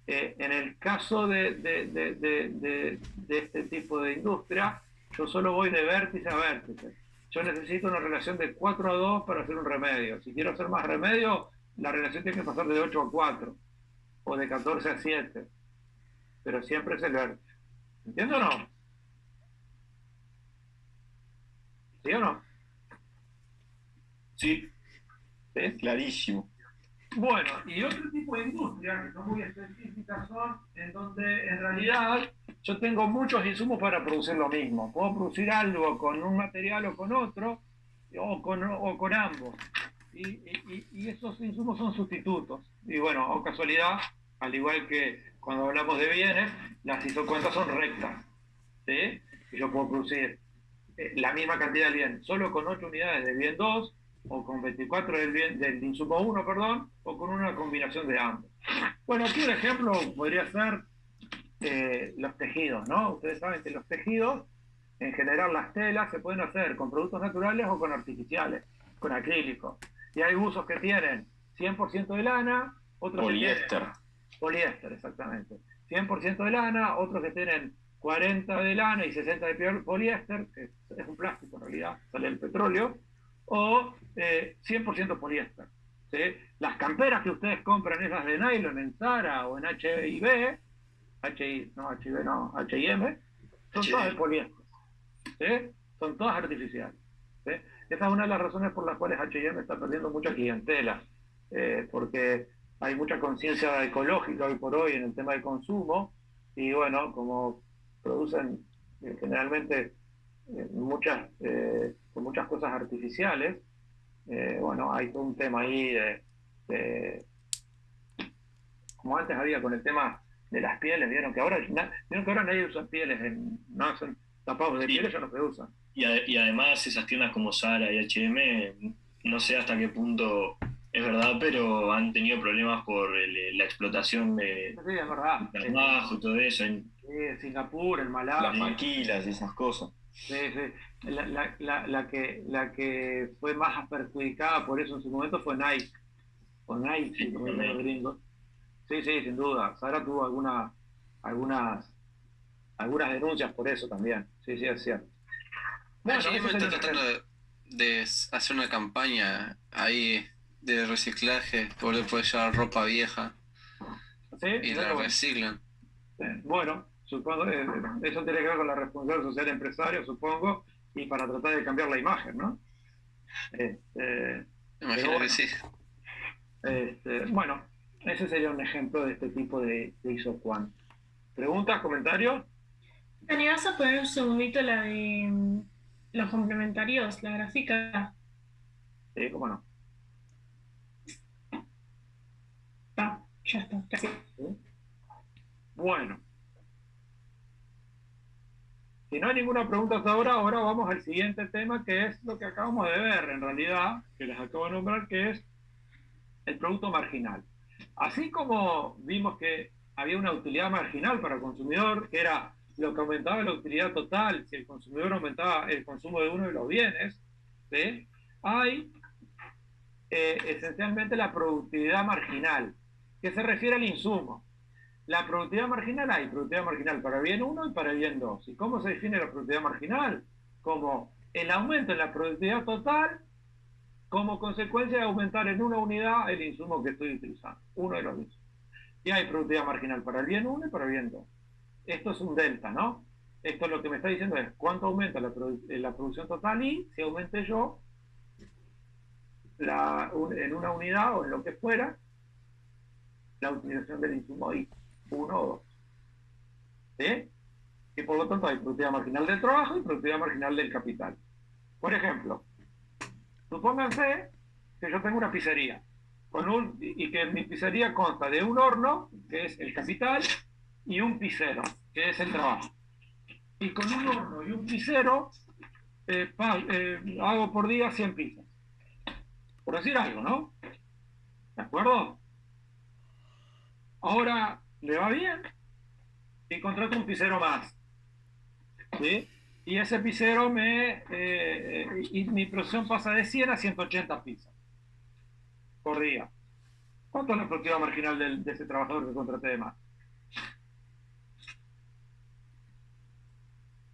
En el caso de este tipo de industria, yo solo voy de vértice a vértice. Yo necesito una relación de 4:2 para hacer un remedio. Si quiero hacer más remedio, la relación tiene que pasar de 8:4 o de 14:7. Pero siempre es el vértice. ¿Entiendes o no? ¿Sí o no? Sí, ¿Sí? clarísimo. Bueno, y otro tipo de industria que son muy específicas son en donde en realidad yo tengo muchos insumos para producir lo mismo. Puedo producir algo con un material o con otro, o con ambos. Y esos insumos son sustitutos. Y bueno, o casualidad, al igual que cuando hablamos de bienes, las isocuentas son rectas. ¿Sí? Y yo puedo producir la misma cantidad de bien solo con 8 unidades de bien 2 o con 24 del insumo 1, perdón, o con una combinación de ambos. Bueno, aquí un ejemplo podría ser los tejidos, ¿no? Ustedes saben que los tejidos, en general las telas se pueden hacer con productos naturales o con artificiales, con acrílico. Y hay usos que tienen 100% de lana, otros Poliéster. que tienen poliéster, exactamente. 100% de lana, otros que tienen 40 de lana y 60 de poliéster, que es un plástico en realidad, sale del petróleo, o 100% poliéster. ¿Sí? Las camperas que ustedes compran, esas de nylon en Zara o en H&M, son todas de poliéster. ¿Sí? Son todas artificiales. ¿Sí? Esa es una de las razones por las cuales H&M está perdiendo mucha clientela, porque hay mucha conciencia ecológica hoy por hoy en el tema del consumo, y bueno, como producen generalmente con muchas cosas artificiales, bueno, hay todo un tema ahí como antes había con el tema de las pieles, vieron que ahora nadie usa pieles, no son tapados de pieles, ya no se usan. Y además esas tiendas como Zara y H&M, no sé hasta qué punto es verdad, pero han tenido problemas por la explotación de Sí, es verdad. trabajo y todo eso. Singapur, el Malasia. Las maquilas y esas cosas. Sí, sí. La que fue más perjudicada por eso en su momento fue Nike. O Nike, Sí, como dicen los gringos. Sí, sí, sin duda. Sara tuvo algunas denuncias por eso también. Sí, sí, es cierto. Bueno, H&M ese está sería un tratando ejemplo. de hacer una campaña ahí de reciclaje, vos le podés llevar ropa vieja Sí, y mirá la qué bueno. reciclan. Bueno, supongo eso tiene que ver con la responsabilidad social del empresario, supongo, y para tratar de cambiar la imagen, ¿no? Imagino bueno, que sí. Bueno, ese sería un ejemplo de este tipo de isocuant. ¿Preguntas, comentarios? Dani, ¿vas a poner un segundito la de los complementarios, la gráfica? Sí, cómo no. Ya está, gracias. ¿Sí? Bueno, si no hay ninguna pregunta hasta ahora vamos al siguiente tema, que es lo que acabamos de ver, en realidad, que les acabo de nombrar, que es el producto marginal. Así como vimos que había una utilidad marginal para el consumidor, que era lo que aumentaba la utilidad total si el consumidor aumentaba el consumo de uno de los bienes, ¿sí? Hay esencialmente la productividad marginal, que se refiere al insumo. La productividad marginal hay productividad marginal para el bien 1 y para el bien 2. ¿Y cómo se define la productividad marginal? Como el aumento en la productividad total como consecuencia de aumentar en una unidad el insumo que estoy utilizando, uno de los insumos. Y hay productividad marginal para el bien 1 y para el bien 2. Esto es un delta, ¿no? Esto lo que me está diciendo es cuánto aumenta la producción total y si aumente yo en una unidad o en lo que fuera la utilización del insumo I, 1 o 2. ¿Sí? Y por lo tanto hay productividad marginal del trabajo y productividad marginal del capital. Por ejemplo, supónganse que yo tengo una pizzería y que mi pizzería consta de un horno, que es el capital, y un pizzero, que es el trabajo. Y con un horno y un pizzero hago por día 100 pizzas. Por decir algo, ¿no? ¿De acuerdo? Ahora le va bien y contrato un pizzero más. ¿Sí? Y ese pizzero y mi producción pasa de 100 a 180 pizzas por día. ¿Cuánto es la productividad marginal de ese trabajador que contraté de más?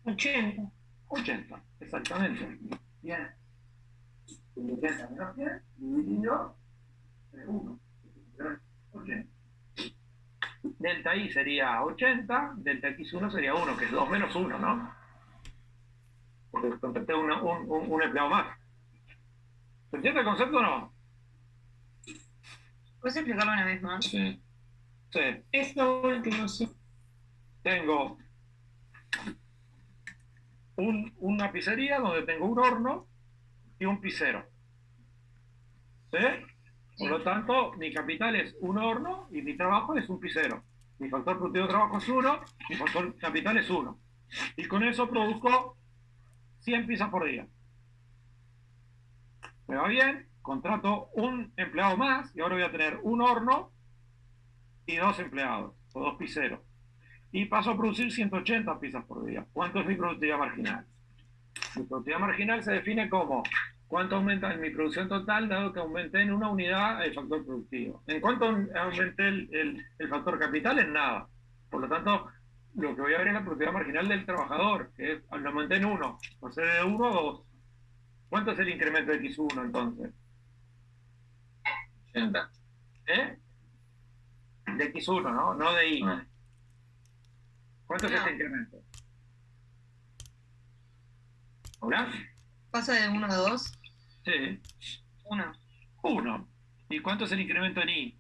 80. 80, exactamente. Bien. 80 menos 100 dividido entre 1. 80. Delta I sería 80, delta X1 sería 1, que es 2 menos 1, ¿no? Porque contraté un empleado más. ¿Se entiende el concepto o no? ¿Puedes explicarlo una vez más? Sí. Sí. Eso último, sí. Tengo una pizzería donde tengo un horno y un pizzero. ¿Sí? Por lo tanto, mi capital es un horno y mi trabajo es un pizzero. Mi factor productivo de trabajo es 1, mi factor capital es 1. Y con eso produzco 100 pizzas por día. Me va bien, contrato un empleado más y ahora voy a tener un horno y 2 empleados o 2 pizzeros. Y paso a producir 180 pizzas por día. ¿Cuánto es mi productividad marginal? Mi productividad marginal se define como cuánto aumenta en mi producción total dado que aumenté en una unidad el factor productivo. ¿En cuánto aumenté el factor capital? En nada. Por lo tanto, lo que voy a ver es la productividad marginal del trabajador, que es, lo aumenté en 1, pasé de 1 a 2. ¿Cuánto es el incremento de X1 entonces? 80. ¿Eh? De X1, ¿no? No de Y. Ah. ¿Cuánto es este incremento? ¿Hola? Pasa de 1 a 2. Sí. 1. 1. ¿Y cuánto es el incremento en Y?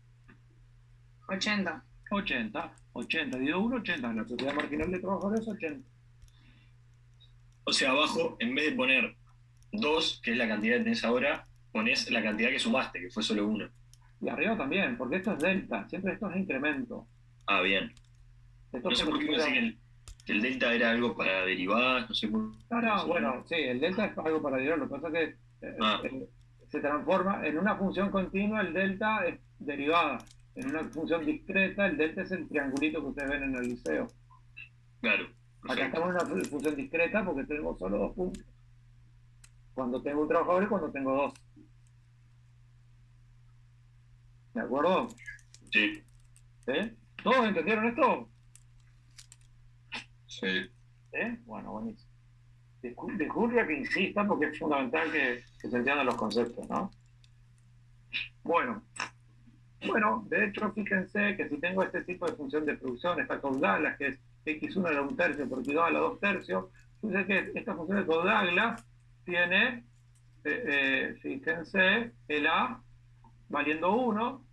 80. 80. 80 dividido 1, 80. La productividad marginal de trabajador es 80. O sea, abajo, en vez de poner 2, que es la cantidad que tenés ahora, pones la cantidad que sumaste, que fue solo 1. Y arriba también, porque esto es delta. Siempre esto es incremento. Ah, bien. Esto No sé por qué pensé que el delta era algo para derivadas, no sé por qué. No, bueno, sí, el delta es algo para derivar. Lo que pasa es que se transforma en una función continua, el delta es derivada. En una función discreta, el delta es el triangulito que ustedes ven en el liceo. Claro. Acá estamos en una función discreta porque tengo solo 2 puntos. Cuando tengo un trabajador y cuando tengo 2. ¿De acuerdo? Sí. ¿Sí? ¿Todos entendieron esto? Sí. Bueno, buenísimo. Disculpe que insista porque es fundamental que se entiendan los conceptos, ¿no? Bueno, de hecho, fíjense que si tengo este tipo de función de producción, esta Cobb-Douglas, que es x1 a la 1/3 por x2 a la 2/3, fíjense que esta función de Cobb-Douglas tiene, fíjense, el A valiendo 1,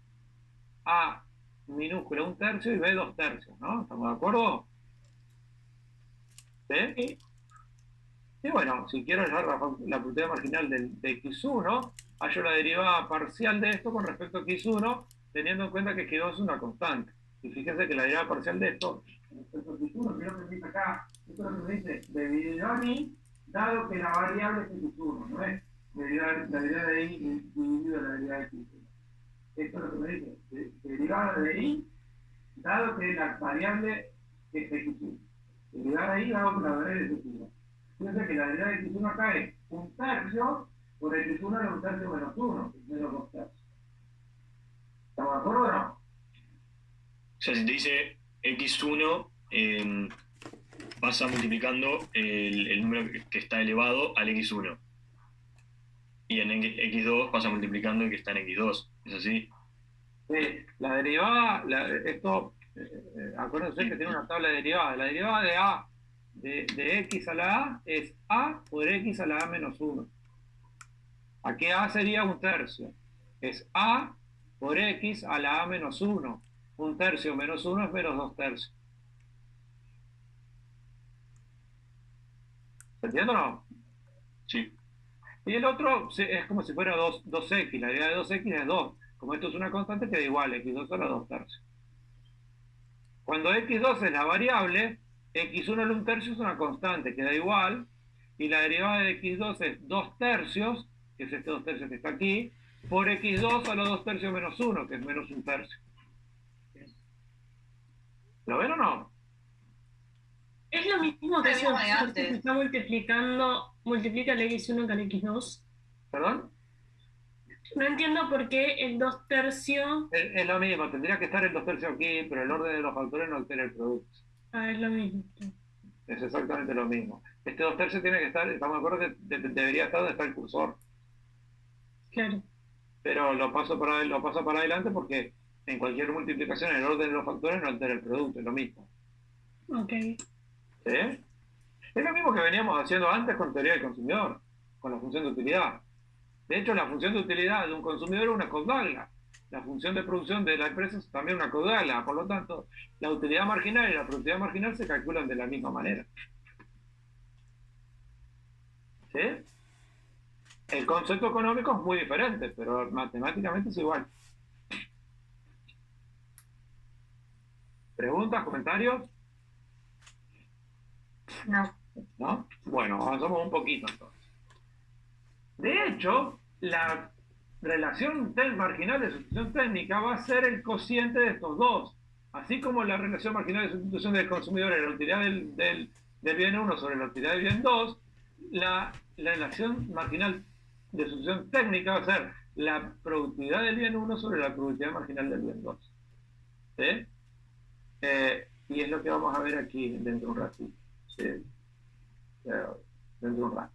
A minúscula 1/3 y B 2/3, ¿no? ¿Estamos de acuerdo? ¿Sí? Y bueno, si quiero hallar la productividad marginal de X1, hallo la derivada parcial de esto con respecto a X1, teniendo en cuenta que X2 es una constante. Y fíjense que la derivada parcial de esto, respecto a X1, que lo que dice acá, esto es lo que dice, dividido a I, dado que la variable es X1, ¿no es? La derivada de I dividido la derivada de X1. Esto es lo que me dice, derivada de I, dado que la variable es X1. Derivada de I, dado que la variable es X1. Fíjense que la derivada de X1 acá es 1/3 por X1 a la 1/3 menos 1, que es menos 2/3. ¿Estamos de acuerdo o no? O sea, si te dice X1, pasa multiplicando el número que está elevado al X1. Y en X2 pasa multiplicando el que está en X2. ¿Es así? Sí, la derivada, acuérdense que tiene una tabla de derivadas. La derivada de A de X a la A es A por X a la A menos 1. Aquí A sería 1/3. Es A por X a la A menos 1. 1/3 menos 1 es menos 2/3. ¿Se entiende o no? Sí. Y el otro es como si fuera 2x. La idea de 2x es 2. Como esto es una constante, queda igual. X2 a la 2 tercios. Cuando x2 es la variable, x1 a la 1 tercio es una constante, queda igual. Y la derivada de x2 es 2 tercios, que es este 2 tercios que está aquí, por x2 a la 2 tercios menos 1, que es menos 1 tercio. ¿Lo ven o no? Es lo mismo que Lo mismo de se antes. está multiplica el x1 con el x2. ¿Perdón? No entiendo por qué el 2 tercios Es lo mismo, tendría que estar el 2 tercios aquí, pero el orden de los factores no altera el producto. es lo mismo. Es exactamente lo mismo. Este 2 tercios tiene que estar, estamos de acuerdo que debería estar donde está el cursor. Claro. Pero lo paso para adelante porque en cualquier multiplicación el orden de los factores no altera el producto, es lo mismo. Ok. ¿Sí? Es lo mismo que veníamos haciendo antes con teoría del consumidor, con la función de utilidad. De hecho, la función de utilidad de un consumidor es una caudala. La función de producción de la empresa es también una caudala. Por lo tanto, la utilidad marginal y la productividad marginal se calculan de la misma manera. ¿Sí? El concepto económico es muy diferente, pero matemáticamente es igual. ¿Preguntas, comentarios? No. ¿No? Bueno, avanzamos un poquito entonces. De hecho, la relación marginal de sustitución técnica va a ser el cociente de estos dos. Así como la relación marginal de sustitución del consumidor es la utilidad del bien 1 sobre la utilidad del bien 2, la relación marginal de sustitución técnica va a ser la productividad del bien 1 sobre la productividad marginal del bien 2. ¿Sí? Y es lo que vamos a ver aquí dentro de un ratito. ¿Sí? Dentro de un rato.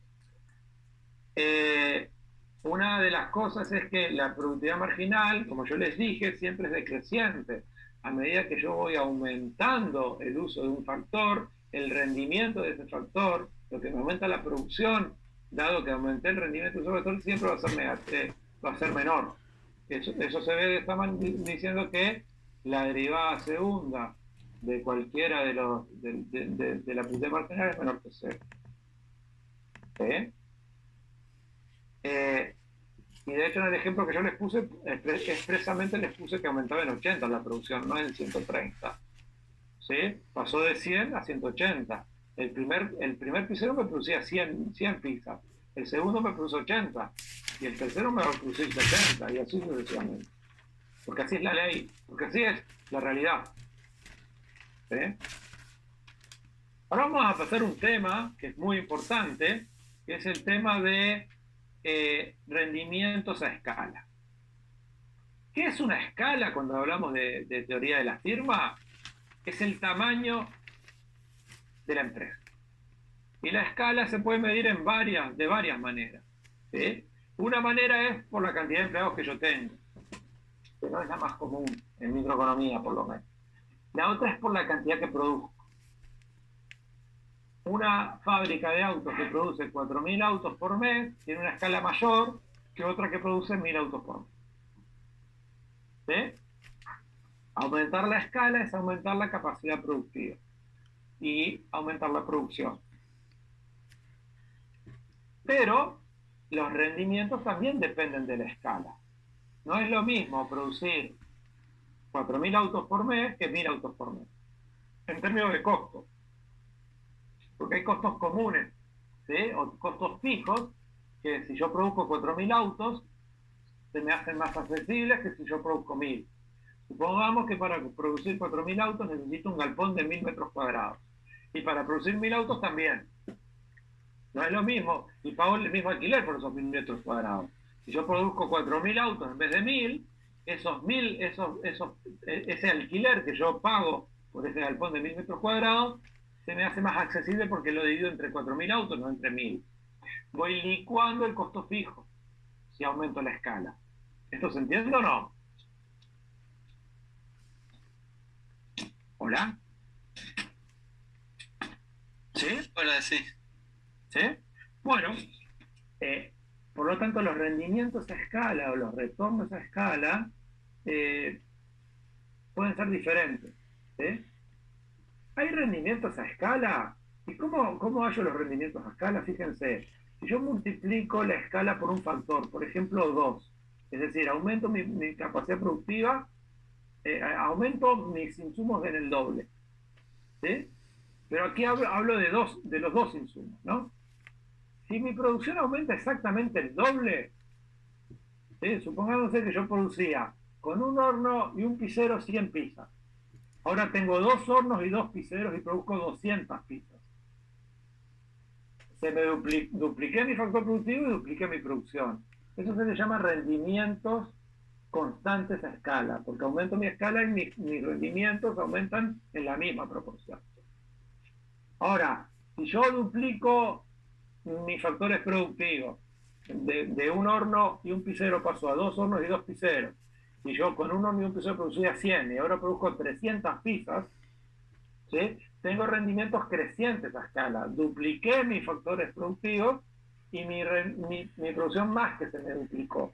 Una de las cosas es que la productividad marginal, como yo les dije, siempre es decreciente. A medida que yo voy aumentando el uso de un factor, el rendimiento de ese factor, lo que me aumenta la producción, dado que aumenté el rendimiento de ese factor, siempre va a ser menor. Eso se ve, estaban diciendo que la derivada segunda de cualquiera de la productividad marginal es menor que cero. ¿Sí? Y de hecho en el ejemplo que yo les puse, expresamente les puse que aumentaba en 80 la producción, no en 130. ¿Sí? Pasó de 100 a 180. El primer pizzero me producía 100 pizzas, el segundo me produce 80 y el tercero me va a producir 70 y así sucesivamente. Porque así es la ley, porque así es la realidad. ¿Sí? Ahora vamos a pasar a un tema que es muy importante, que es el tema de rendimientos a escala. ¿Qué es una escala cuando hablamos de teoría de la firma? Es el tamaño de la empresa. Y la escala se puede medir de varias maneras. ¿Sí? Una manera es por la cantidad de empleados que yo tengo, que no es la más común en microeconomía por lo menos. La otra es por la cantidad que produzco. Una fábrica de autos que produce 4.000 autos por mes tiene una escala mayor que otra que produce 1.000 autos por mes. ¿Sí? Aumentar la escala es aumentar la capacidad productiva y aumentar la producción. Pero los rendimientos también dependen de la escala. No es lo mismo producir 4.000 autos por mes que 1.000 autos por mes, en términos de costo. Porque hay costos comunes, ¿sí? O costos fijos, que si yo produzco 4.000 autos, se me hacen más accesibles que si yo produzco 1.000. Supongamos que para producir 4.000 autos necesito un galpón de 1.000 metros cuadrados. Y para producir 1.000 autos también. No es lo mismo, y pago el mismo alquiler por esos 1.000 metros cuadrados. Si yo produzco 4.000 autos en vez de 1.000, ese alquiler que yo pago por ese galpón de 1.000 metros cuadrados, se me hace más accesible porque lo divido entre 4.000 autos, no entre 1.000. Voy licuando el costo fijo si aumento la escala. ¿Esto se entiende o no? ¿Hola? ¿Sí? Hola, sí. ¿Sí? Bueno, por lo tanto los rendimientos a escala o los retornos a escala pueden ser diferentes. ¿Sí? Hay rendimientos a escala ¿Y cómo hallo los rendimientos a escala? Fíjense, si yo multiplico la escala por un factor, por ejemplo 2, es decir, aumento mi capacidad productiva, aumento mis insumos en el doble, ¿sí? Pero aquí hablo de los dos insumos, ¿no? Si mi producción aumenta exactamente el doble, ¿sí? Supongámosle que yo producía con un horno y un pisero 100 pizzas. Ahora tengo 2 hornos y 2 piseros y produzco 200 pizzas. Se me dupliqué mi factor productivo y dupliqué mi producción. Eso se le llama rendimientos constantes a escala, porque aumento mi escala y mis rendimientos aumentan en la misma proporción. Ahora, si yo duplico mis factores productivos, de un horno y un pisero paso a 2 hornos y 2 piseros, y yo con un horno y un pisero producía 100 y ahora produzco 300 pizzas, ¿sí? Tengo rendimientos crecientes a escala. Dupliqué mis factores productivos y mi producción más que se me duplicó.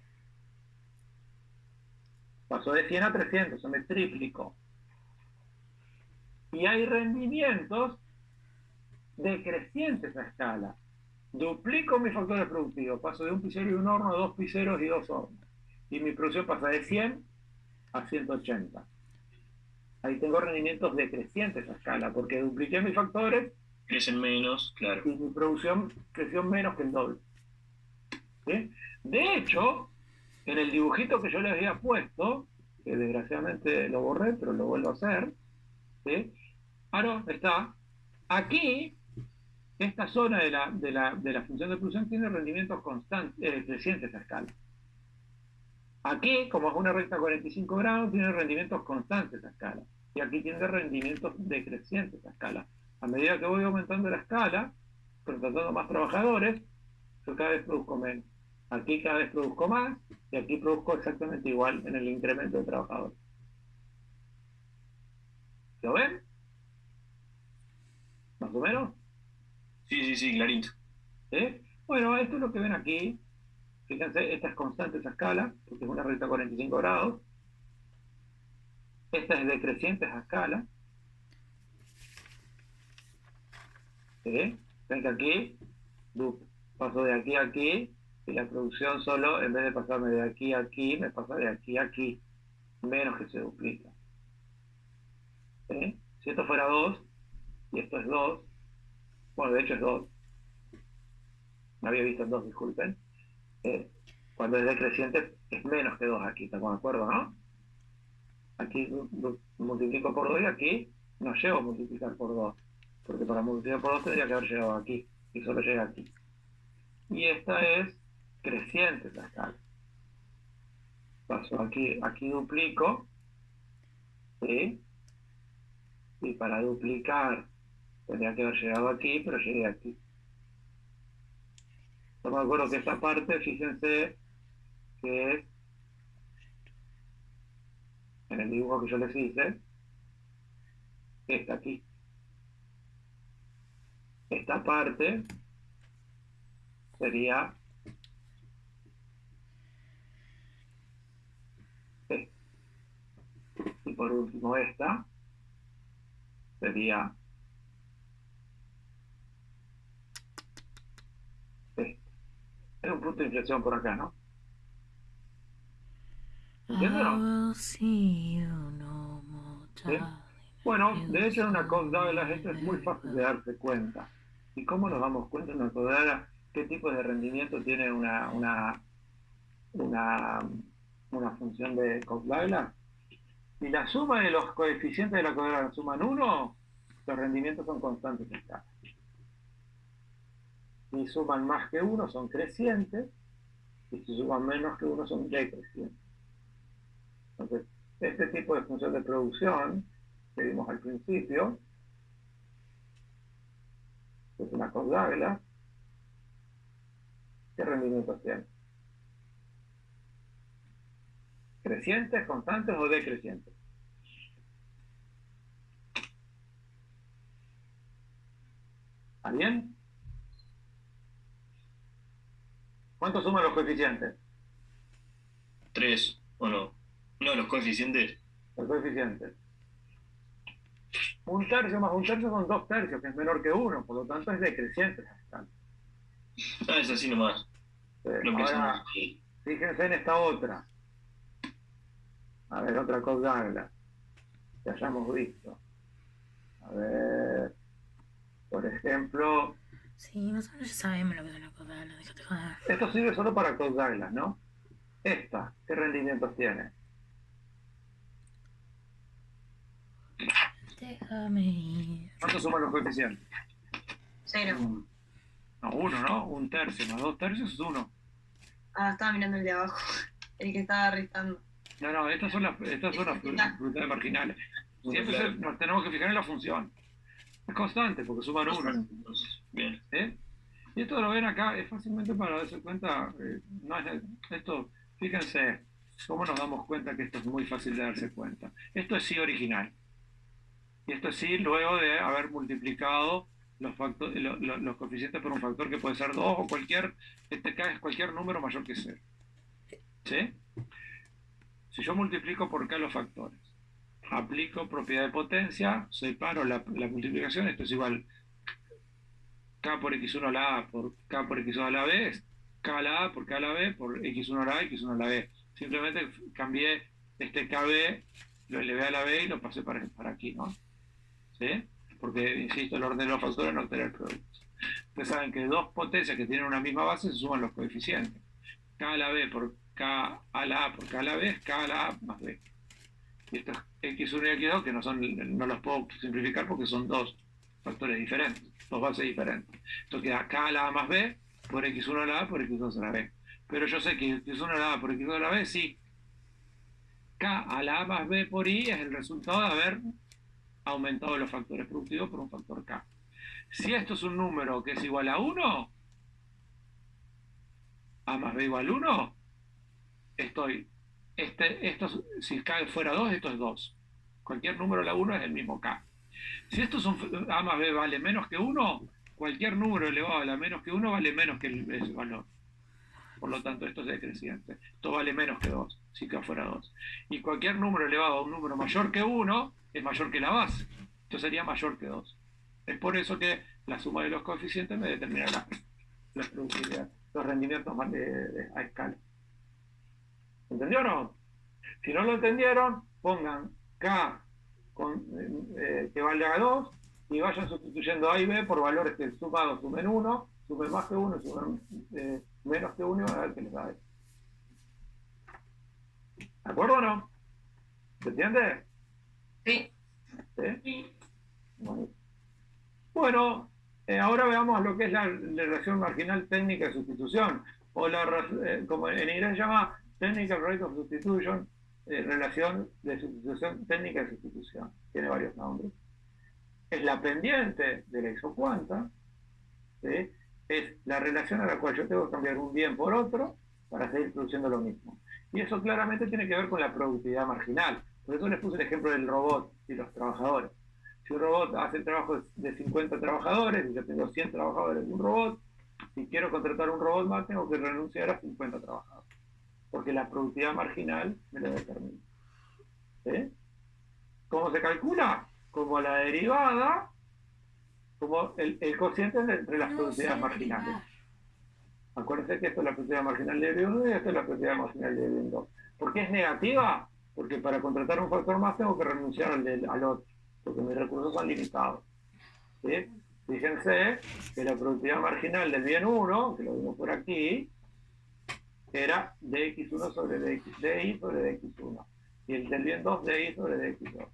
Pasó de 100 a 300, se me triplicó. Y hay rendimientos decrecientes a escala. Duplico mis factores productivos, paso de un pisero y un horno a 2 piseros y 2 hornos. Y mi producción pasa de 100 a 180. Ahí tengo rendimientos decrecientes a escala, porque dupliqué mis factores. Crecen menos, claro. Y mi producción creció menos que el doble. ¿Sí? De hecho, en el dibujito que yo les había puesto, que desgraciadamente lo borré, pero lo vuelvo a hacer, ¿sí? Ahora está, aquí, esta zona de la función de producción tiene rendimientos constantes, crecientes a escala. Aquí, como es una recta 45 grados, tiene rendimientos constantes a escala. Y aquí tiene rendimientos decrecientes a escala. A medida que voy aumentando la escala, contratando más trabajadores, yo cada vez produzco menos. Aquí cada vez produzco más, y aquí produzco exactamente igual en el incremento de trabajadores. ¿Lo ven? ¿Más o menos? Sí, clarito. ¿Sí? Bueno, esto es lo que ven aquí. Fíjense, esta es constante esa escala, porque es una recta 45 grados. Esta es decreciente esa escala. ¿Sí? Ven que aquí paso de aquí a aquí, y la producción solo, en vez de pasarme de aquí a aquí, me pasa de aquí a aquí, menos que se duplica. ¿Sí? Si esto fuera 2, y esto es 2, bueno, de hecho es 2, no había visto en 2, disculpen. Cuando es decreciente es menos que 2 aquí, ¿estamos de acuerdo, no? Aquí multiplico por 2 y aquí no llego a multiplicar por 2, porque para multiplicar por 2 tendría que haber llegado aquí, y solo llega aquí. Y esta es creciente esta escala. Paso aquí duplico, ¿sí? Y para duplicar tendría que haber llegado aquí, pero llegué aquí. Estamos de acuerdo que esta parte, fíjense que es, en el dibujo que yo les hice, está aquí. Esta parte sería esta. Y por último esta sería esta. Hay un punto de inflexión por acá, ¿no? ¿Entienden o no? ¿Sí? Bueno, de hecho en una Cobb Douglas esto es muy fácil de darse cuenta. ¿Y cómo nos damos cuenta en una Cobb Douglas qué tipo de rendimiento tiene una función de Cobb Douglas? Si la suma de los coeficientes de la Cobb Douglas suman 1, los rendimientos son constantes en escala. Si suman más que 1 son crecientes, y si suman menos que 1 son decrecientes. Entonces, este tipo de función de producción que vimos al principio, que es una Cobb Douglas, ¿qué rendimientos tiene? ¿Crecientes, constantes o decrecientes? ¿Está bien? ¿Cuánto suman los coeficientes? 3, ¿o no? No, los coeficientes. Los coeficientes. Un tercio más un tercio son 2 tercios, que es menor que 1, por lo tanto es decreciente la escala. Ah, es así nomás. No Ahora, pensamos. fíjense en esta otra. A ver, otra cosa que hayamos visto. A ver, por ejemplo, Sí, más o menos ya sabemos lo que son las cosas, déjate joder. esto sirve solo para Codeaglas, ¿no? Esta, ¿qué rendimientos tiene? Déjame ir. ¿Cuánto suman los coeficientes? 0. No, 1, ¿no? Un tercio más 2 tercios es 1. Ah, estaba mirando el de abajo. El que estaba restando. No, estas son las frutas marginales. Siempre Claro. nos tenemos que fijar en la función. Es constante porque suman 1. Entonces, bien. Y esto lo ven acá, es fácilmente para darse cuenta. No es, esto, fíjense cómo nos damos cuenta que esto es muy fácil de darse cuenta. Esto es sí original. Y esto es sí luego de haber multiplicado los coeficientes por un factor que puede ser 2 o cualquier número mayor que 0. ¿Sí? Si yo multiplico por k los factores, aplico propiedad de potencia, separo la multiplicación, esto es igual k por x1 a la a por k por x2 a la b, es k a la a por k a la b por x1 a la a, x1 a la b. Simplemente cambié este kb, lo elevé a la b y lo pasé para aquí, ¿no? ¿Sí? Porque, insisto, el orden de los factores no altera el producto. Ustedes saben que dos potencias que tienen una misma base se suman los coeficientes. K a la b por k a la a por k a la b es k a la a más b. Y estos x1 y x2 que no los puedo simplificar porque son dos factores diferentes, dos bases diferentes. Esto queda k a la a más b por x1 a la a por x2 a la b. Pero yo sé que x1 a la a por x2 a la b, sí. K a la a más b por i es el resultado de haber aumentado los factores productivos por un factor k. Si esto es un número que es igual a 1, a más b igual a 1, si k fuera 2, esto es 2. Cualquier número a la 1 es el mismo k. Si esto es a más b vale menos que 1, cualquier número elevado a la menos que 1 vale menos que ese valor. Por lo tanto, esto es decreciente. Esto vale menos que 2, si k fuera 2. Y cualquier número elevado a un número mayor que 1 es mayor que la base. Esto sería mayor que 2. Es por eso que la suma de los coeficientes me determina la productividad, los rendimientos a escala. ¿Entendió o no? Si no lo entendieron, pongan k que valga a 2 y vayan sustituyendo a y b por valores que sumados sumen 1, sumen más que 1, sumen menos que 1 y van a ver qué les da. ¿De acuerdo o no? ¿Se entiende? Sí. ¿Sí? Bueno, ahora veamos lo que es la relación marginal técnica de sustitución, o como en inglés se llama Technical Rate of Substitution, relación de sustitución técnica de sustitución. Tiene varios nombres. Es la pendiente de la isocuanta, ¿sí? Es la relación a la cual yo tengo que cambiar un bien por otro para seguir produciendo lo mismo. Y eso claramente tiene que ver con la productividad marginal. Por eso les puse el ejemplo del robot y los trabajadores. Si un robot hace el trabajo de 50 trabajadores y yo tengo 100 trabajadores en un robot, si quiero contratar un robot más, tengo que renunciar a 50 trabajadores. Porque la productividad marginal me lo determina. ¿Sí? ¿Cómo se calcula? Como la derivada, como el cociente entre las productividades marginales. Acuérdense que esto es la productividad marginal de B1 y esto es la productividad marginal de B2. ¿Por qué es negativa? Porque para contratar un factor más tengo que renunciar al otro, porque mis recursos son limitados. ¿Sí? Fíjense que la productividad marginal del bien 1, que lo vimos por aquí, era dx1 sobre di sobre dx1. Y el del bien 2, di sobre dx2.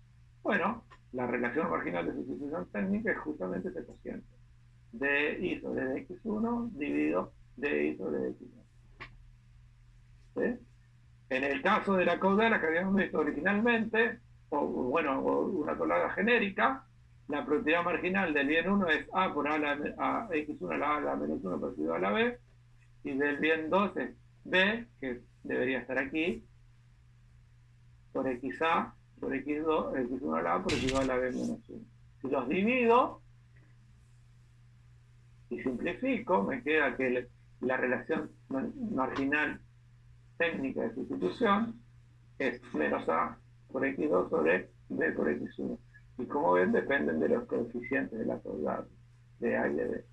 Bueno, la relación marginal de sustitución técnica es justamente este cociente. di sobre dx1 dividido di sobre dx2. ¿Sí? En el caso de la caudala que habíamos visto originalmente, o una colada genérica, la productividad marginal del bien 1 es a por a x1 a la menos 1 por a la b, y del bien 2 es b, que debería estar aquí, por xa por x2, x1 a la a por x2 a la b menos 1. Si los divido y simplifico, me queda que la relación marginal técnica de sustitución es menos a por x2 sobre b por x1. Y como ven, dependen de los coeficientes de la soldada, de A y de B.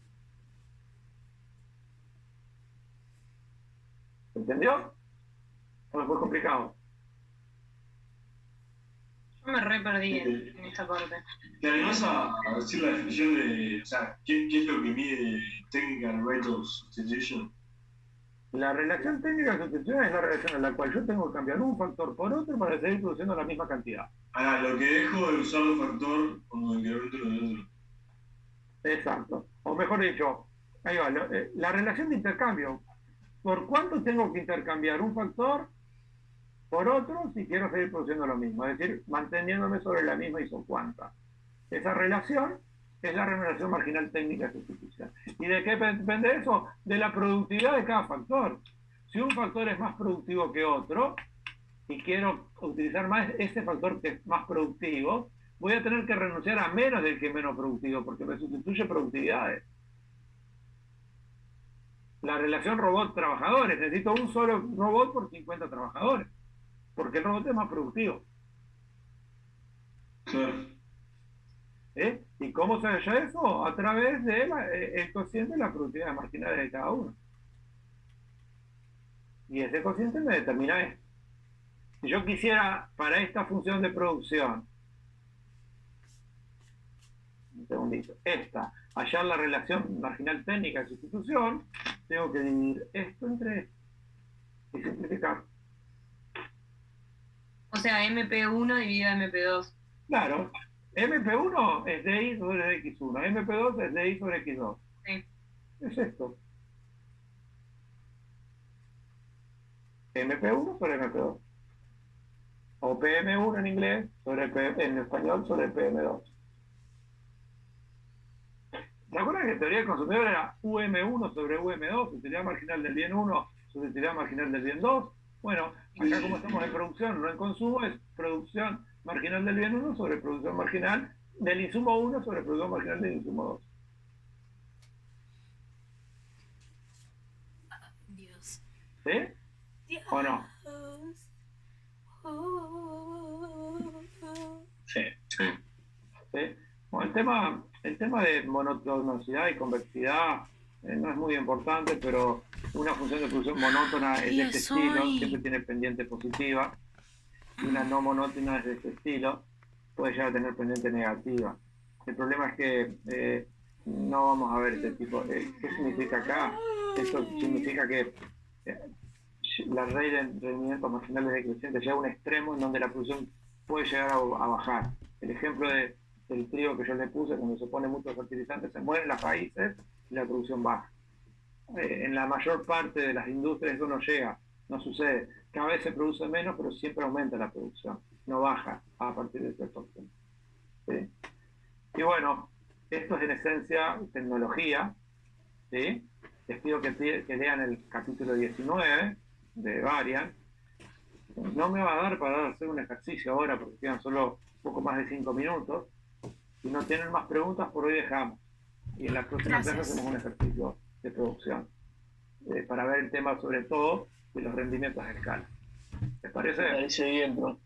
¿Entendió? ¿O es muy complicado? Yo me re perdí en esta parte. ¿Te animás a decir la definición de, o sea, qué es lo que mide Technical Rate of Substitution? La relación técnica de sustitución es la relación en la cual yo tengo que cambiar un factor por otro para seguir produciendo la misma cantidad. Lo que dejo de usar un factor con el incremento del otro. Exacto. O mejor dicho, ahí va, la relación de intercambio. ¿Por cuánto tengo que intercambiar un factor por otro si quiero seguir produciendo lo mismo? Es decir, manteniéndome sobre la misma isocuanta. Esa relación es la remuneración marginal técnica de sustitución. ¿Y de qué depende eso? De la productividad de cada factor. Si un factor es más productivo que otro y quiero utilizar más ese factor que es más productivo, voy a tener que renunciar a menos del que es menos productivo porque me sustituye productividades. La relación robot-trabajadores. Necesito un solo robot por 50 trabajadores porque el robot es más productivo. Claro. ¿Y cómo se halla eso? A través del cociente de la productividad marginal de cada uno. Y ese cociente me determina esto. Si yo quisiera, para esta función de producción, un segundito, hallar la relación marginal técnica de sustitución, tengo que dividir esto entre esto y simplificar. O sea, MP1 dividido MP2. Claro. MP1 es DI sobre X1, MP2 es DI sobre X2. Sí. Es esto. MP1 sobre MP2. O PM1 en inglés sobre en español sobre PM2. ¿Se acuerdan que la teoría del consumidor era UM1 sobre UM2, utilidad marginal del bien 1 sobre utilidad marginal del bien 2? Bueno, acá como estamos en producción, no en consumo, es producción marginal del bien 1 sobre producción marginal del insumo 1 sobre producción marginal del insumo 2. Dios. ¿Sí? Dios. ¿O no? Sí. ¿Sí? Bueno, el tema de monotonosidad y convexidad no es muy importante, pero una función de producción monótona es de este estilo, siempre tiene pendiente positiva, y una no monótona es de este estilo, puede llegar a tener pendiente negativa. El problema es que no vamos a ver este tipo. ¿Qué significa acá? Esto significa que la ley de rendimientos marginales decrecientes llega a un extremo en donde la producción puede llegar a bajar. El ejemplo del trigo que yo le puse, cuando se pone muchos fertilizantes, se mueren las raíces y la producción baja. En la mayor parte de las industrias eso no llega, no sucede. Cada vez se produce menos, pero siempre aumenta la producción, no baja a partir de cierto punto. ¿Sí? Y bueno, esto es en esencia tecnología. ¿Sí? Les pido que lean el capítulo 19 de Varian. No me va a dar para hacer un ejercicio ahora porque quedan solo un poco más de 5 minutos. Si no tienen más preguntas, por hoy dejamos. Y en la próxima clase hacemos un ejercicio de producción para ver el tema sobre todo de los rendimientos a escala. ¿Les parece? Me parece bien, bro.